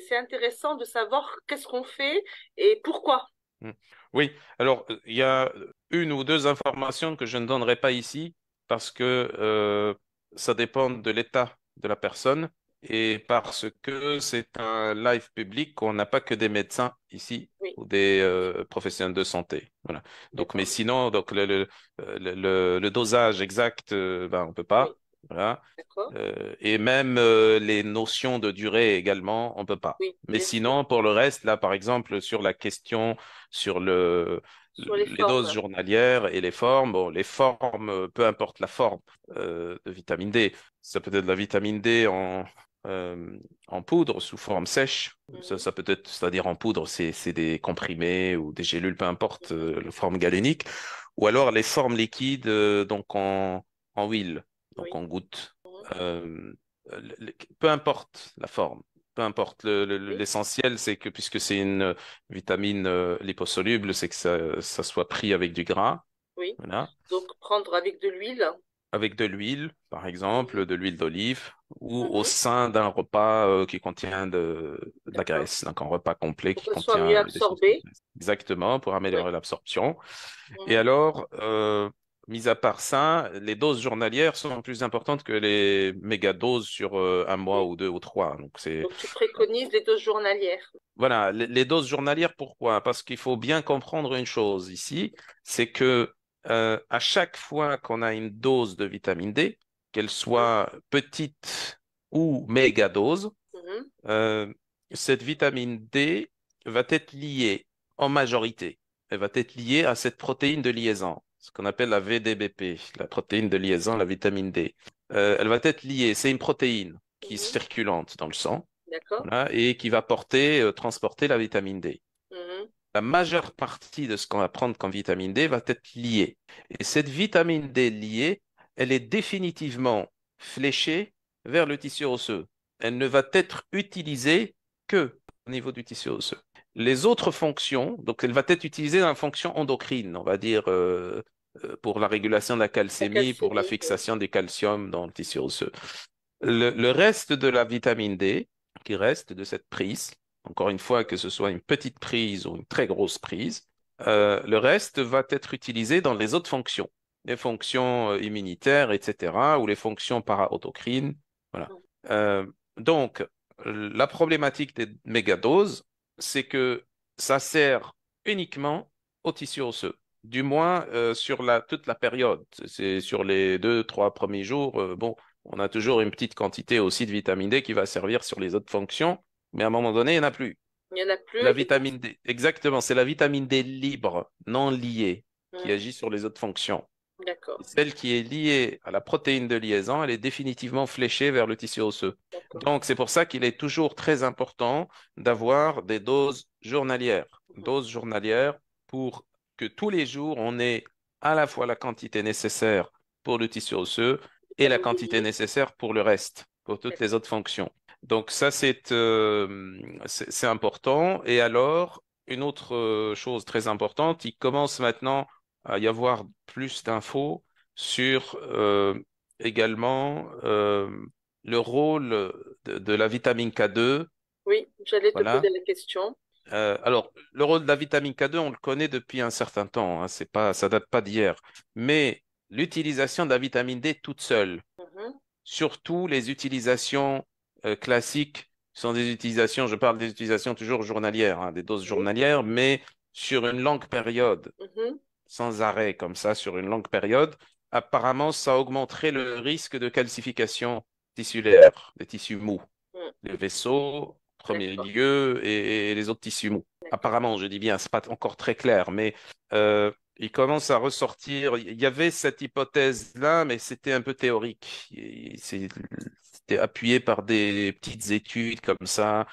c'est intéressant de savoir qu'est-ce qu'on fait et pourquoi. Mm. Oui, alors il y a une ou deux informations que je ne donnerai pas ici parce que ça dépend de l'état de la personne et parce que c'est un live public, on n'a pas que des médecins ici Oui, ou des professionnels de santé. Voilà. Donc, mais d'accord. sinon, donc le dosage exact, ben, on peut Oui, pas. Voilà. d'accord. Et même les notions de durée également, on peut pas. Oui, Mais bien sûr. sinon, pour le reste, là, par exemple, sur la question sur Sur les les doses formes. journalières et les formes, bon, les formes, peu importe la forme de vitamine D, ça peut être de la vitamine D euh, en poudre sous forme sèche. Mhm, Ça peut être, c'est-à-dire en poudre, c'est des comprimés ou des gélules, peu importe mhm. la forme galénique. Ou alors les formes liquides, donc en huile, donc Oui. en gouttes. Mhm. Euh, Peu importe la forme. Peu importe. Oui, L'essentiel, c'est que puisque c'est une vitamine liposoluble, c'est que ça soit pris avec du gras, oui. voilà, Donc, prendre avec de l'huile. avec de l'huile, par Mhm, exemple, de l'huile d'olive, ou au mhm. sein d'un repas qui contient de la D'accord. graisse, donc un repas complet Pour qui qu'elle soit mieux contient des sources de absorbée. graisse. Exactement, pour Oui. améliorer l'absorption. Et Mhm. alors, mis à part ça, les doses journalières sont plus importantes que les méga-doses sur un mois Oui. ou deux ou trois. Donc, c'est Donc, tu préconises les doses journalières. voilà, les doses journalières, pourquoi? Parce qu'il faut bien comprendre une chose ici, c'est que à chaque fois qu'on a une dose de vitamine D, qu'elle Mhm, soit petite ou méga dose, mhm. euh, cette vitamine D va être liée en majorité. Elle va être liée à cette protéine de liaison, ce qu'on appelle la VDBP, la protéine de liaison, la vitamine D. Elle va être liée, c'est une protéine qui est Mhm. circulante dans le sang, D'accord. voilà, et qui va transporter la vitamine D. Mhm. La majeure partie de ce qu'on va prendre comme vitamine D va être liée. Et cette vitamine D liée, elle est définitivement fléchée vers le tissu osseux. Elle ne va être utilisée que au niveau du tissu osseux. Les autres fonctions, donc elle va être utilisée dans la fonction endocrine, on va dire pour la régulation de la La calcémie, pour la calcémie. Oui. fixation du calcium dans le tissu osseux. Le reste de la vitamine D qui reste de cette prise, encore une fois, que ce soit une petite prise ou une très grosse prise, le reste va être utilisé dans les autres fonctions, les fonctions immunitaires, etc., ou les fonctions para-autocrines. Voilà. Mhm. Euh, donc, la problématique des mégadoses, c'est que ça sert uniquement au tissu osseux. Du moins sur toute la période. C'est sur les deux, trois premiers jours. Bon, on a toujours une petite quantité aussi de vitamine D qui va servir sur les autres fonctions, mais à un moment donné, il n'y en a plus. Il n'y en a La plus. Et pour... vitamine D, exactement, c'est la vitamine D libre, non liée, qui Mhm. agit sur les autres fonctions. Et D'accord. celle qui est liée à la protéine de liaison, elle est définitivement fléchée vers le tissu osseux. D'accord. Donc, c'est pour ça qu'il est toujours très important d'avoir des Mhm. doses journalières pour que tous les jours, on ait à la fois la quantité nécessaire pour le tissu osseux et la Vitamine D quantité liée. nécessaire pour le reste, pour toutes les D'accord. autres fonctions. Donc, ça, c'est important. Et alors, une autre chose très importante, il commence maintenant à y avoir plus d'infos sur également le rôle de la vitamine K2. Oui, j'allais te poser Voilà. la question. Alors, le rôle de la vitamine K2, on le connaît depuis un certain temps, hein, c'est pas, ça date pas d'hier. Mais l'utilisation de la vitamine D toute seule, Mhm. surtout les utilisations classiques, sont des utilisations, je parle des utilisations toujours journalières, hein, des doses Oui. journalières, mais sur une longue période, Mhm. sans arrêt comme ça, sur une longue période, apparemment, ça augmenterait le risque de calcification tissulaire des tissus mous, Mm. les vaisseaux, en premier D'accord, lieu, et les autres tissus mous. d'accord. Apparemment, je dis bien, c'est pas encore très clair, mais il commence à ressortir. Il y avait cette hypothèse-là, mais c'était un peu théorique. C'était appuyé par des petites études comme ça,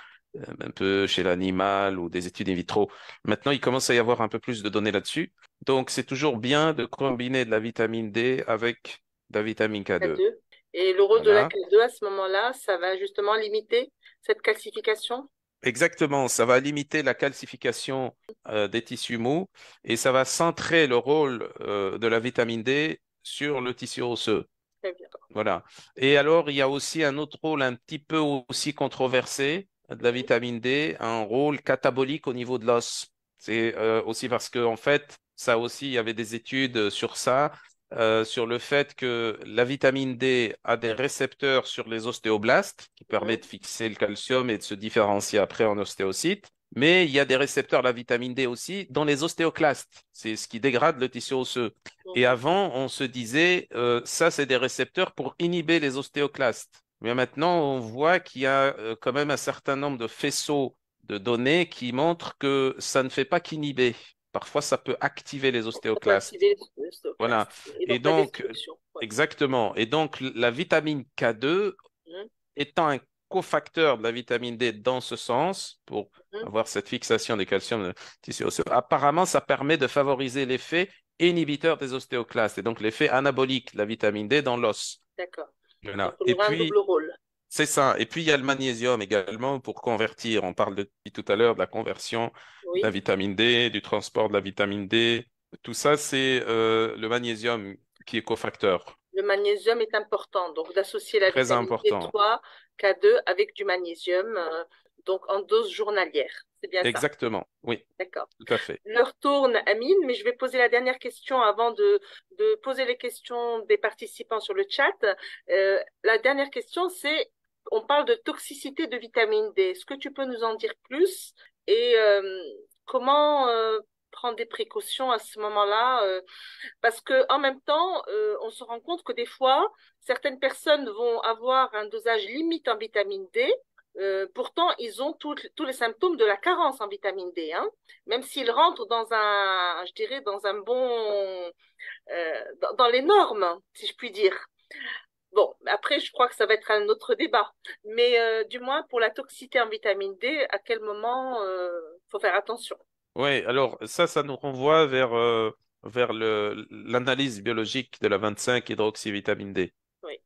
un peu chez l'animal ou des études in vitro. Maintenant, il commence à y avoir un peu plus de données là-dessus. Donc, c'est toujours bien de combiner de la vitamine D avec de la vitamine K2. K2. Et le rôle de la Voilà. K2 à ce moment-là, ça va justement limiter cette calcification? Exactement, ça va limiter la calcification des tissus mous et ça va centrer le rôle de la vitamine D sur le tissu osseux. Très bien. Voilà. Et alors, il y a aussi un autre rôle un petit peu aussi controversé de la Oui, vitamine D, un rôle catabolique au niveau de l'os. C'est aussi parce que, en fait, ça aussi, il y avait des études sur ça, sur le fait que la vitamine D a des récepteurs sur les ostéoblastes qui permettent mhm, de fixer le calcium et de se différencier après en ostéocytes. Mais il y a des récepteurs de la vitamine D aussi dans les ostéoclastes. C'est ce qui dégrade le tissu osseux. Et mhm. avant, on se disait, ça, c'est des récepteurs pour inhiber les ostéoclastes. Mais maintenant, on voit qu'il y a quand même un certain nombre de faisceaux de données qui montrent que ça ne fait pas qu'inhiber. Parfois, ça peut activer les Ça peut ostéoclastes. activer le Voilà. stochastique et Et donc la donc, destruction. Ouais. exactement. Et donc, la vitamine K2 Mhm, étant un cofacteur de la vitamine D dans ce sens, pour mhm. avoir cette fixation du calcium de tissu osseux, apparemment, ça permet de favoriser l'effet inhibiteur des ostéoclastes et donc l'effet anabolique de la vitamine D dans l'os. D'accord. Donc, Voilà. il Et aura un puis, double rôle. c'est ça. Et puis, il y a le magnésium également pour convertir. On parle depuis tout à l'heure de la conversion de la Oui. vitamine D, du transport de la vitamine D. Tout ça, c'est le magnésium qui est cofacteur. Le magnésium est important. Donc, d'associer la Très vitamine important. D3, K2 avec du magnésium, donc en dose journalière. C'est bien ça. Exactement. Oui, D'accord. tout à fait. L'heure tourne, Amine, mais je vais poser la dernière question avant de poser les questions des participants sur le chat. La dernière question, c'est, on parle de toxicité de vitamine D. Est-ce que tu peux nous en dire plus et comment prendre des précautions à ce moment-là parce que en même temps, on se rend compte que des fois, certaines personnes vont avoir un dosage limite en vitamine D. Pourtant, ils ont tous les symptômes de la carence en vitamine D, hein, même s'ils rentrent dans un, je dirais, dans un bon, dans les normes, si je puis dire. Bon, après, je crois que ça va être un autre débat. Mais du moins, pour la toxicité en vitamine D, à quel moment faut faire attention? Oui, alors ça nous renvoie vers l'analyse biologique de la 25-hydroxyvitamine D. Oui,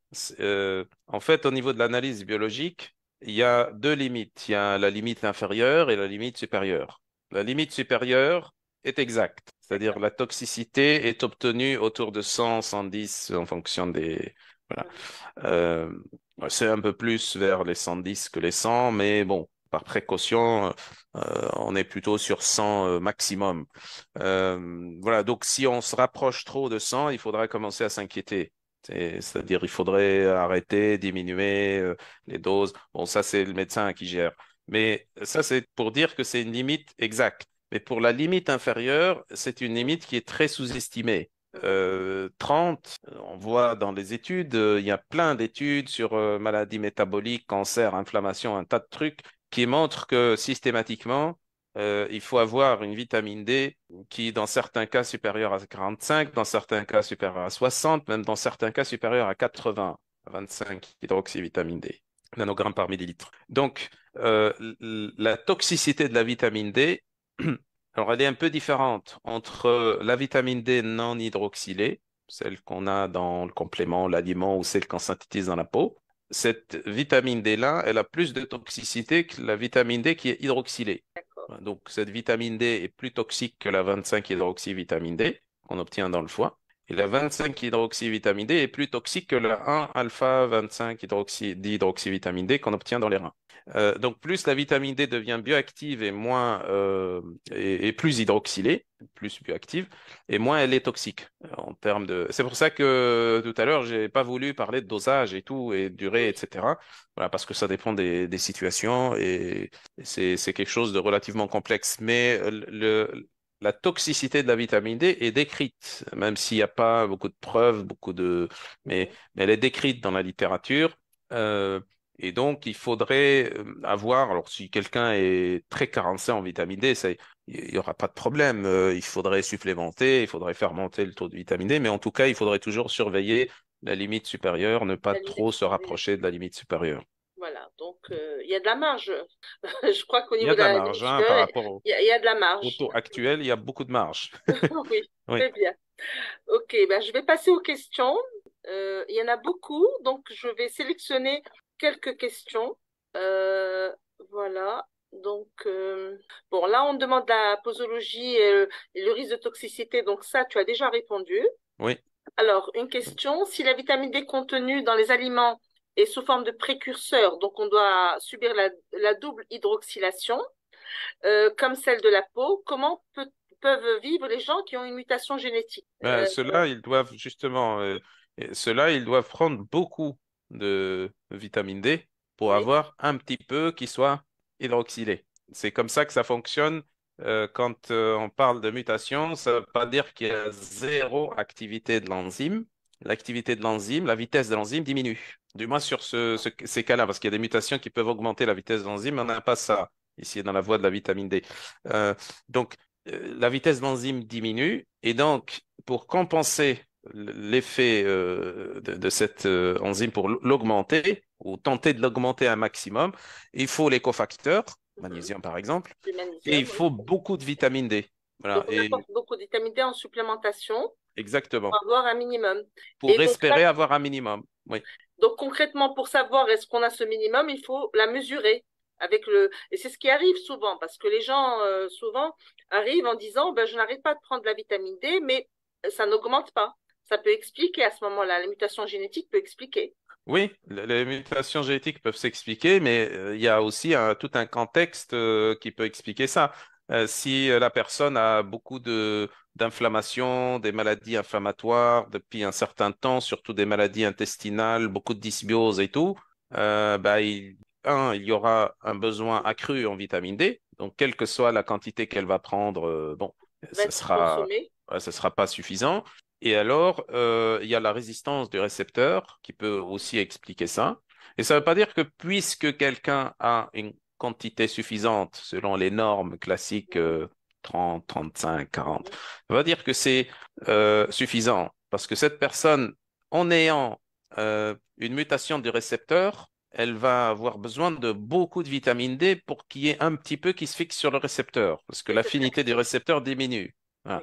En fait, au niveau de l'analyse biologique, il y a deux limites. Il y a la limite inférieure et la limite supérieure. La limite supérieure est exacte, c'est-à-dire d'accord. la toxicité est obtenue autour de 100, 110 en fonction des... Voilà. Mhm. Euh, c'est un peu plus vers les 110 que les 100, mais bon, par précaution, on est plutôt sur 100 maximum. Voilà, donc si on se rapproche trop de 100, il faudra commencer à s'inquiéter. C'est-à-dire, il faudrait arrêter, diminuer les doses. Bon, ça, c'est le médecin qui gère. Mais ça, c'est pour dire que c'est une limite exacte. Mais pour la limite inférieure, c'est une limite qui est très sous-estimée. Mhm. 30, on voit dans les études, il y a plein d'études sur maladies métaboliques, cancer, inflammation, un tas de trucs qui montrent que systématiquement, il faut avoir une vitamine D qui, dans certains cas, supérieure à 45, dans certains cas, supérieure à 60, même dans certains cas, supérieure à 80, à 25 hydroxyvitamine D, nanogrammes par millilitre. Donc, la toxicité de la vitamine D, alors elle est un peu différente entre la vitamine D non hydroxylée, celle qu'on a dans le complément, l'aliment ou celle qu'on synthétise dans la peau. Cette vitamine D-là, elle a plus de toxicité que la vitamine D qui est hydroxylée. D'accord. Donc, cette vitamine D est plus toxique que la 25-hydroxyvitamine D qu'on obtient dans le foie. Et la 25-hydroxyvitamine D est plus toxique que la 1-alpha 25-hydroxyvitamine D qu'on obtient dans les reins. Donc, plus la vitamine D devient bioactive et moins et plus hydroxylée, plus bioactive, et moins elle est toxique en termes de. C'est pour ça que tout à l'heure, j'ai pas voulu parler de dosage et tout, et de durée, Oui. etc. Voilà, parce que ça dépend des situations et c'est quelque chose de relativement complexe. Mais la toxicité de la vitamine D est décrite, même s'il n'y a pas beaucoup de preuves, Mhm. mais elle est décrite dans la littérature. Euh, et donc, il faudrait avoir, alors si quelqu'un est très carencé en vitamine D, il n'y aura pas de problème. Il faudrait supplémenter, il faudrait faire monter le taux de vitamine D, mais en tout cas, il faudrait toujours surveiller la limite supérieure, ne pas La limite trop se supérieure. rapprocher de la limite supérieure. Voilà, donc il y a de la marge. Je crois qu'au Il y niveau a de de la la limite marge, hein, par supérieure, rapport il y a de la au marge. taux actuel, il y a beaucoup de marge. Oui, Oui. très bien. Ok, ben, je vais passer aux questions. Il y en a beaucoup, donc je vais sélectionner quelques questions. Euh, voilà. Donc, bon, là, on demande la posologie et le risque de toxicité. Donc, ça, tu as déjà répondu. Oui. Alors, une question. Si la vitamine D contenue dans les aliments est sous forme de précurseur, donc on doit subir la double hydroxylation, comme celle de la peau, peuvent vivre les gens qui ont une mutation génétique? Ceux-là, ils doivent justement, ceux-là, ils doivent prendre beaucoup de vitamine D pour Oui, avoir un petit peu qui soit hydroxylé. C'est comme ça que ça fonctionne. Quand on parle de mutation, ça ne veut pas dire qu'il y a zéro activité de l'enzyme. L'activité de l'enzyme, la vitesse de l'enzyme diminue. Du moins sur ces cas-là, parce qu'il y a des mutations qui peuvent augmenter la vitesse de l'enzyme, mais on n'a pas ça ici dans la voie de la vitamine D. Euh, donc, la vitesse de l'enzyme diminue et donc pour compenser l'effet de cette enzyme, pour l'augmenter ou tenter de l'augmenter un maximum, il faut les cofacteurs, mhm, magnésium par exemple, du et il magnésium, oui. faut beaucoup de vitamine D. Donc, Voilà, on et apporte beaucoup de vitamine D en supplémentation exactement, pour avoir un minimum. pour Et donc, espérer avoir un minimum. Oui, donc concrètement, pour savoir est-ce qu'on a ce minimum, il faut la mesurer et c'est ce qui arrive souvent, parce que les gens, souvent, arrivent en disant, ben, je n'arrête pas de prendre de la vitamine D, mais ça n'augmente pas. Ça peut expliquer à ce moment-là. La mutation génétique peut expliquer. oui, les mutations génétiques peuvent s'expliquer, mais il y a aussi tout un contexte qui peut expliquer ça. Si la personne a beaucoup d'inflammation, des maladies inflammatoires depuis un certain temps, surtout des maladies intestinales, beaucoup de dysbiose et tout, bah, il y aura un besoin accru en vitamine D. Donc, quelle que soit la quantité qu'elle va prendre, bon, Va ce être sera, consommé. ouais, ce sera pas suffisant. Et alors, il y a la résistance du récepteur qui peut aussi expliquer ça. Et ça ne veut pas dire que puisque quelqu'un a une quantité suffisante selon les normes classiques 30, 35, 40, Mhm. ça veut dire que c'est suffisant. Parce que cette personne, en ayant une mutation du récepteur, elle va avoir besoin de beaucoup de vitamine D pour qu'il y ait un petit peu qui se fixe sur le récepteur, parce que Oui, cette l'affinité du réaction. récepteur diminue. Voilà.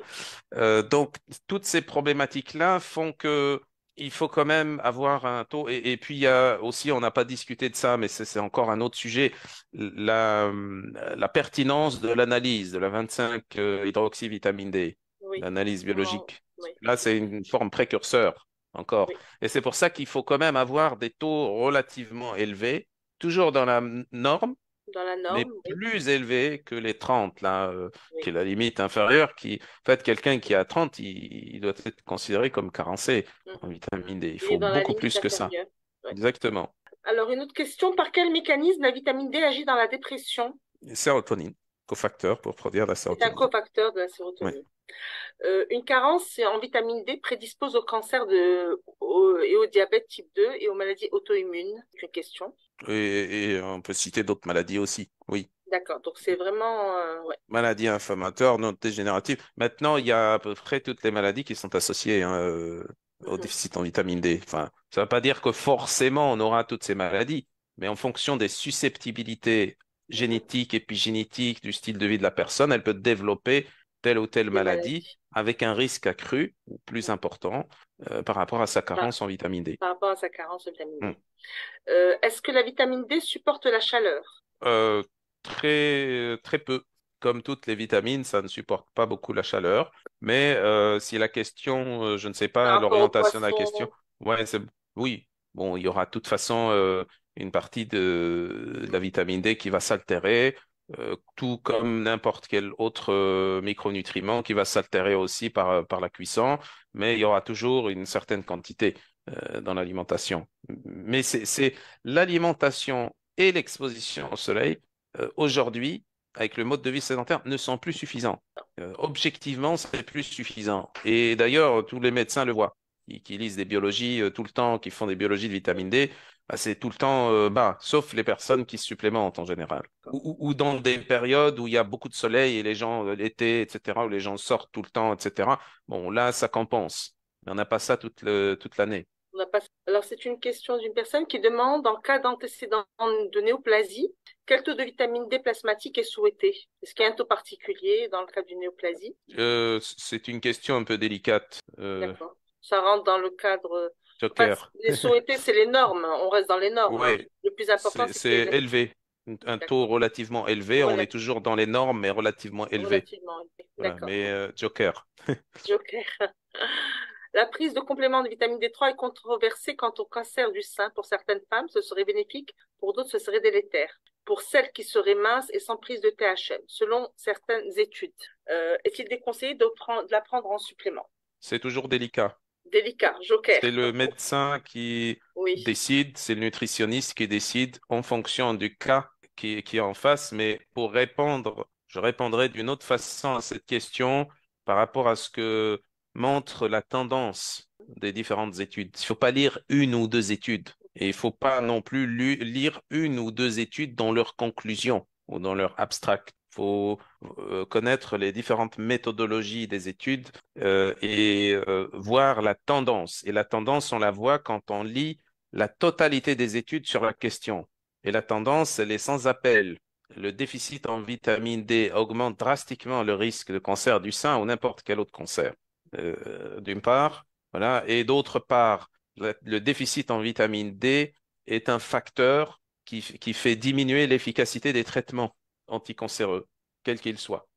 Oui. Donc, toutes ces problématiques-là font que il faut quand même avoir un taux. Et puis, il y a aussi, on n'a pas discuté de ça, mais c'est encore un autre sujet, la pertinence de l'analyse de la 25 hydroxyvitamine D, Oui. l'analyse Comment? biologique. Parce Oui. que là, c'est une forme précurseur encore. Oui. Et c'est pour ça qu'il faut quand même avoir des taux relativement élevés, toujours dans la norme, Dans la mais norme, oui. plus élevé que les 30 là, qui Oui. est la limite inférieure, en fait, quelqu'un qui a 30 il doit être considéré comme carencé en Mhm. vitamine D. Il Il est faut dans la beaucoup limite plus que ça. inférieure. Oui. Exactement. Alors, une autre question. Par quel mécanisme la vitamine D agit dans la dépression? Sérotonine, cofacteur pour produire la C'est un sérotonine. cofacteur de la Oui. sérotonine. Une carence en vitamine D prédispose au cancer et au diabète type 2 et aux maladies auto-immunes. C'est une question. Et on peut citer d'autres maladies aussi. Oui. D'accord. Donc, c'est vraiment, ouais. Maladies inflammatoires, non dégénératives. Maintenant, il y a à peu près toutes les maladies qui sont associées hein, au Mhm. déficit en vitamine D. Enfin, ça ne veut pas dire que forcément on aura toutes ces maladies, mais en fonction des susceptibilités Mhm. génétiques, épigénétiques, du style de vie de la personne, elle peut développer telle ou telle Des maladie maladies. avec un risque accru ou plus Mhm. important par rapport à sa Par, carence en vitamine D. par rapport à sa carence de vitamine Hmm. D. Est-ce que la vitamine D supporte la chaleur? Euh, très peu. Comme toutes les vitamines, ça ne supporte pas beaucoup la chaleur. Mais si la question, je ne sais Par pas rapport aux l'orientation de la question, poissons? ouais, oui. Bon, il y aura de toute façon une partie de la vitamine D qui va s'altérer, tout comme n'importe quel autre micronutriment qui va s'altérer aussi par la cuisson. Mais il y aura toujours une certaine quantité dans l'alimentation. Mais c'est l'alimentation et l'exposition au soleil, aujourd'hui, avec le mode de vie sédentaire, ne sont plus suffisants. Objectivement, c'est plus suffisant. Et d'ailleurs, tous les médecins le voient, qui lisent des biologies tout le temps, qui font des biologies de vitamine D, bah, c'est tout le temps bas, sauf les personnes qui se supplémentent en général. Ou dans des périodes où il y a beaucoup de soleil et les gens, l'été, etc., où les gens sortent tout le temps, etc. Bon, là, ça compense. Mais on n'a pas ça toute l'année. On n'a pas... Alors, c'est une question d'une personne qui demande, en cas d'antécédent de néoplasie, quel taux de vitamine D plasmatique est souhaité? Est-ce qu'il y a un taux particulier dans le cas d'une néoplasie? C'est une question un peu délicate. D'accord. Ça rentre dans le cadre. Enfin, Joker. les souhaités, c'est les normes. On reste dans les normes, hein. Oui, Le plus important, c'est qu'il y c'est ait élevé. Un taux d'accord. relativement élevé. On est toujours dans les normes, mais relativement élevé. Relativement élevé. Voilà. D'accord. Mais Joker. Joker. La prise de compléments de vitamine D3 est controversée quant au cancer du sein. Pour certaines femmes, ce serait bénéfique, pour d'autres, ce serait délétère. Pour celles qui seraient minces et sans prise de THM, selon certaines études, est-il déconseillé de la prendre en supplément? C'est toujours délicat. Délicat, Joker. C'est le médecin qui Oui, décide, c'est le nutritionniste qui décide en fonction du cas qui est en face. Mais pour répondre, je répondrai d'une autre façon à cette question par rapport à ce que montre la tendance des différentes études. Il ne faut pas lire une ou deux études et il ne faut pas non plus lire une ou deux études dans leurs conclusions ou dans leur abstract. Il faut connaître les différentes méthodologies des études et voir la tendance. Et la tendance, on la voit quand on lit la totalité des études sur la question. Et la tendance, elle est sans appel. Le déficit en vitamine D augmente drastiquement le risque de cancer du sein ou n'importe quel autre cancer, d'une part. Voilà. Et d'autre part, le déficit en vitamine D est un facteur qui fait diminuer l'efficacité des traitements anticancéreux, quels qu'ils soient.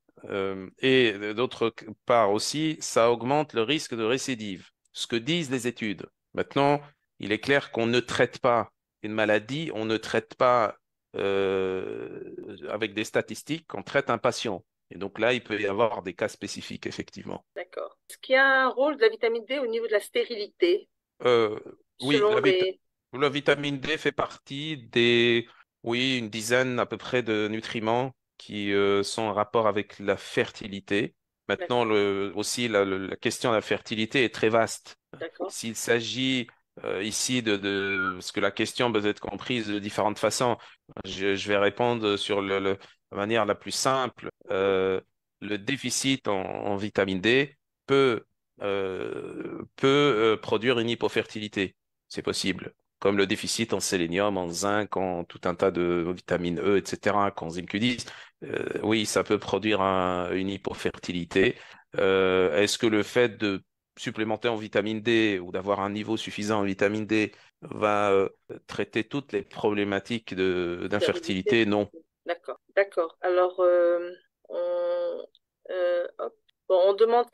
Et d'autre part aussi, ça augmente le risque de récidive, ce que disent les études. Maintenant, il est clair qu'on ne traite pas une maladie, on ne traite pas avec des statistiques, on traite un patient. Et donc là, il peut y avoir des cas spécifiques, effectivement. d'accord. Est-ce qu'il y a un rôle de la vitamine D au niveau de la stérilité, Euh, oui, selon les... la vitamine D fait partie des, oui, une dizaine à peu près de nutriments qui sont en rapport avec la fertilité. Maintenant, D'accord, aussi, la question de la fertilité est très vaste. d'accord. S'il s'agit ici parce que la question peut être comprise de différentes façons, je vais répondre sur la manière la plus simple. Mhm. Le déficit en vitamine D peut produire une hypofertilité. C'est possible. Comme le déficit en sélénium, en zinc, en tout un tas de vitamines E, etc., qu'enzyme Q10, oui, ça peut produire une hypofertilité. Est-ce que le fait de supplémenter en vitamine D ou d'avoir un niveau suffisant en vitamine D va traiter toutes les problématiques Stérilité. d'infertilité? Non. D'accord, d'accord. Alors, hop. Bon, on demande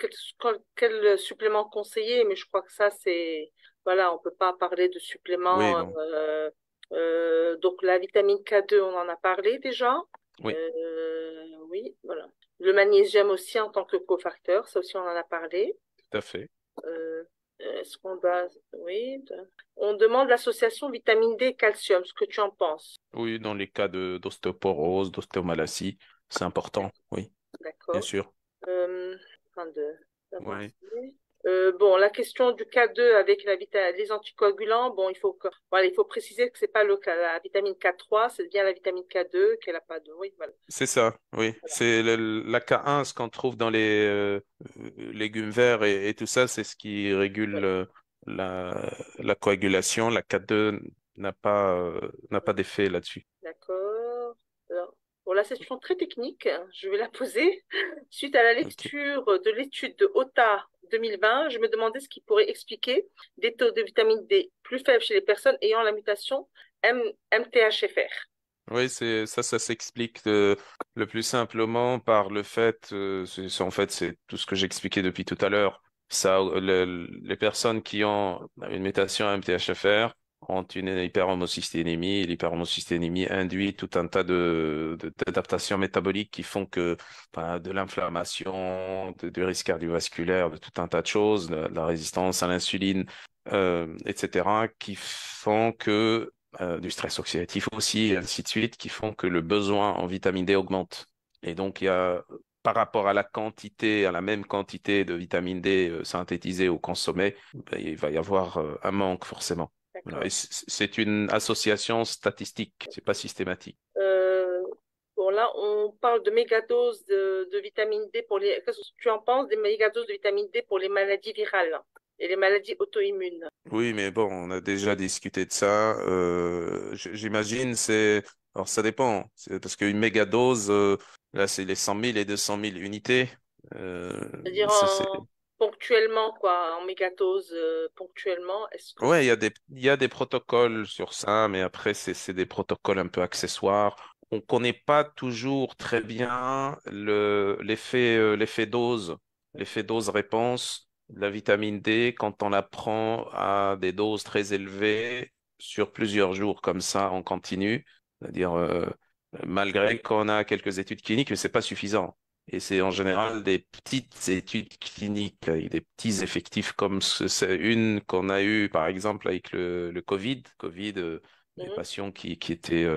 quel supplément conseiller, mais je crois que ça, c'est... Voilà, on peut pas parler de Oui, supplément. bon. Donc, la vitamine K2, on en a parlé déjà. Oui, Oui, voilà. Le magnésium aussi en tant que cofacteur, ça aussi, on en a parlé. tout à fait. Euh, Est-ce qu'on doit... Oui. On demande l'association vitamine D calcium, ce que tu en penses. Oui, dans les cas d'ostéoporose, d'ostéomalacie, c'est important. Oui, bien D'accord. sûr. Euh, Afin Oui. d'avancer. Bon, la question du K2 avec les anticoagulants, bon, voilà, il faut préciser que c'est pas la vitamine K3, c'est bien la vitamine K2, qu'elle a pas de, oui, voilà. C'est ça, oui. C'est la K1, ce qu'on trouve dans les légumes verts et tout ça, c'est ce qui régule Voilà. la coagulation. La K2 n'a pas d'effet là-dessus. D'accord. Alors, bon, là, c'est une question très technique. Je vais la poser. Suite à la Ok. lecture de l'étude de OTA 2020, je me demandais ce qui pourrait expliquer des taux de vitamine D plus faibles chez les personnes ayant la mutation MTHFR. Oui, ça s'explique le plus simplement par le fait, en fait, c'est tout ce que j'expliquais depuis tout à l'heure. Les personnes qui ont une mutation MTHFR ont une hyperhomocysténémie. Et l'hyperhomocysténémie induit tout un tas d'adaptations métaboliques qui font que, enfin, de l'inflammation, du risque cardiovasculaire, de tout un tas de choses, de la résistance à l'insuline, etc., qui font que du stress oxydatif aussi, et ainsi de suite, qui font que le besoin en vitamine D augmente. Et donc, il y a, par rapport à la quantité, à la même quantité de vitamine D synthétisée ou consommée, ben, il va y avoir un manque forcément. Voilà. Et D'accord. c'est une association statistique, c'est pas systématique. Euh, bon, là, on parle de mégadoses de vitamine D pour les. Qu'est-ce que tu en penses des mégadoses de vitamine D pour les maladies virales et les maladies auto-immunes? Oui, mais bon, on a déjà discuté de ça. J'imagine, c'est. Alors, ça dépend. C'est parce qu'une mégadose, là, c'est les 100 000 et 200 000 unités. Euh, C'est-à-dire c'est. ponctuellement, quoi, en mégadose ponctuellement, est-ce que Ouais, il y a des protocoles sur ça, mais après, c'est des protocoles un peu accessoires. On connaît pas toujours très bien l'effet dose-réponse de la vitamine D quand on la prend à des doses très élevées sur plusieurs jours comme ça en continu. C'est-à-dire, malgré qu'on a quelques études cliniques, mais c'est pas suffisant. Et c'est en général des petites études cliniques avec des petits effectifs comme c'est une qu'on a eue par exemple avec le Covid. Covid, des Mhm. patients qui étaient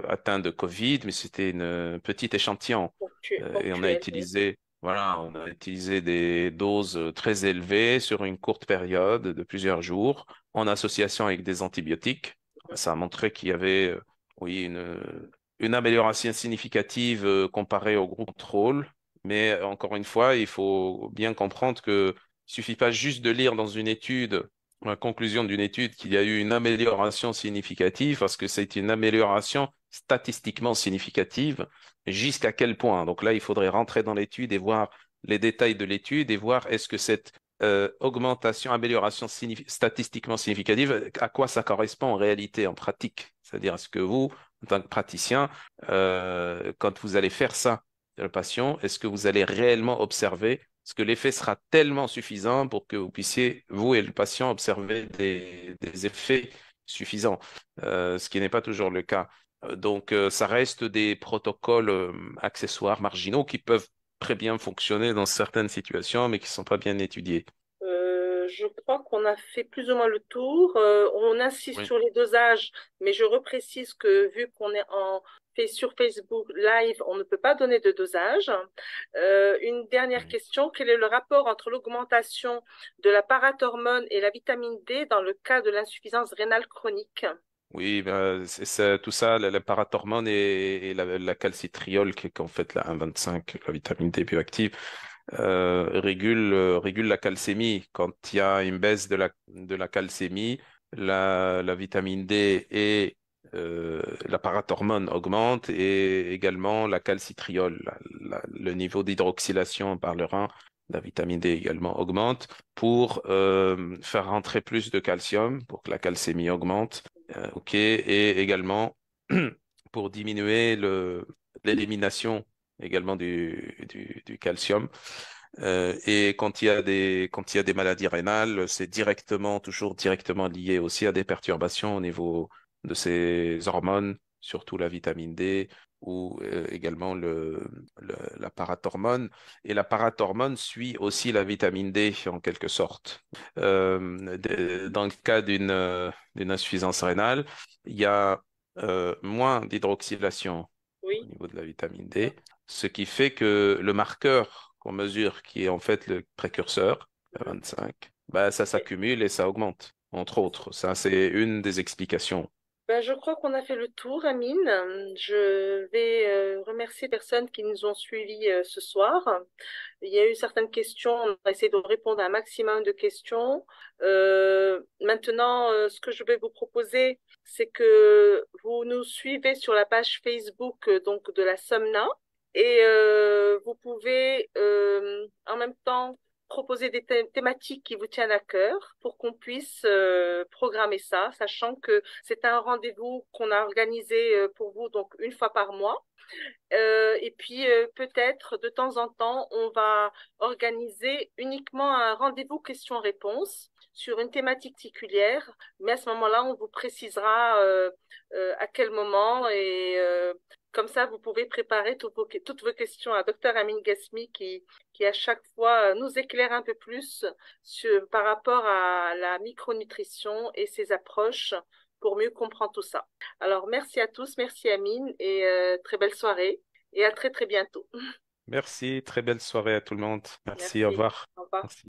atteints de Covid, mais c'était une petite échantillon. Et on a Ponctuel, oui. utilisé, voilà, on a utilisé des doses très élevées sur une courte période de plusieurs jours en association avec des antibiotiques. Ça a montré qu'il y avait, oui, une amélioration significative comparée au groupe contrôle. Mais encore une fois, il faut bien comprendre que il suffit pas juste de lire dans une étude, la conclusion d'une étude qu'il y a eu une amélioration significative, parce que c'est une amélioration statistiquement significative. Jusqu'à quel point? Donc là, il faudrait rentrer dans l'étude et voir les détails de l'étude et voir est-ce que cette augmentation, amélioration statistiquement significative, à quoi ça correspond en réalité, en pratique? C'est-à-dire, est-ce que vous, en tant que praticien, quand vous allez faire ça sur le patient, est-ce que vous allez réellement observer? Est-ce que l'effet sera tellement suffisant pour que vous puissiez, vous et le patient, observer des effets suffisants, ce qui n'est pas toujours le cas. Donc, ça reste des protocoles accessoires marginaux qui peuvent très bien fonctionner dans certaines situations, mais qui ne sont pas bien étudiés. Je crois qu'on a fait plus ou moins le tour. On insiste Oui. sur les dosages, mais je reprécise que vu qu'on est fait sur Facebook Live, on ne peut pas donner de dosage. Une dernière Oui. question, quel est le rapport entre l'augmentation de la parathormone et la vitamine D dans le cas de l'insuffisance rénale chronique? Oui, ben, tout ça, la parathormone et la calcitriol, qui est en fait la 1,25, la vitamine D bioactive, régule la calcémie. Quand il y a une baisse de la calcémie, la vitamine D et la parathormone augmentent et également la calcitriol. Le niveau d'hydroxylation par le rein, la vitamine D également augmente pour faire rentrer plus de calcium, pour que la calcémie augmente. OK, et également pour diminuer l'élimination également du calcium. Et quand il y a des maladies rénales, c'est toujours directement lié aussi à des perturbations au niveau de ces hormones, surtout la vitamine D ou également la parathormone. Et la parathormone suit aussi la vitamine D en quelque sorte. Dans le cas d'une insuffisance rénale, il y a moins d'hydroxylation au Oui. niveau de la vitamine D, ce qui fait que le marqueur qu'on mesure, qui est en fait le précurseur, le Mhm. 25, bah, ça s'accumule et ça augmente, entre autres. Ça, c'est une des explications. Ben, je crois qu'on a fait le tour, Amine. Je vais remercier les personnes qui nous ont suivis ce soir. Il y a eu certaines questions, on a essayé de répondre à un maximum de questions. Maintenant, ce que je vais vous proposer, c'est que vous nous suivez sur la page Facebook donc de la Somna et vous pouvez en même temps proposer des thématiques qui vous tiennent à cœur pour qu'on puisse programmer ça, sachant que c'est un rendez-vous qu'on a organisé pour vous donc une fois par mois. Et puis peut-être de temps en temps, on va organiser uniquement un rendez-vous questions-réponses sur une thématique particulière, mais à ce moment-là, on vous précisera à quel moment et comme ça, vous pouvez préparer toutes vos questions à Dr Amin Gasmi qui à chaque fois nous éclaire un peu plus par rapport à la micronutrition et ses approches pour mieux comprendre tout ça. Alors, merci à tous, merci Amine et très belle soirée. et à très très bientôt. Merci, très belle soirée à tout le monde. Merci, au Merci. revoir. Au revoir. Merci.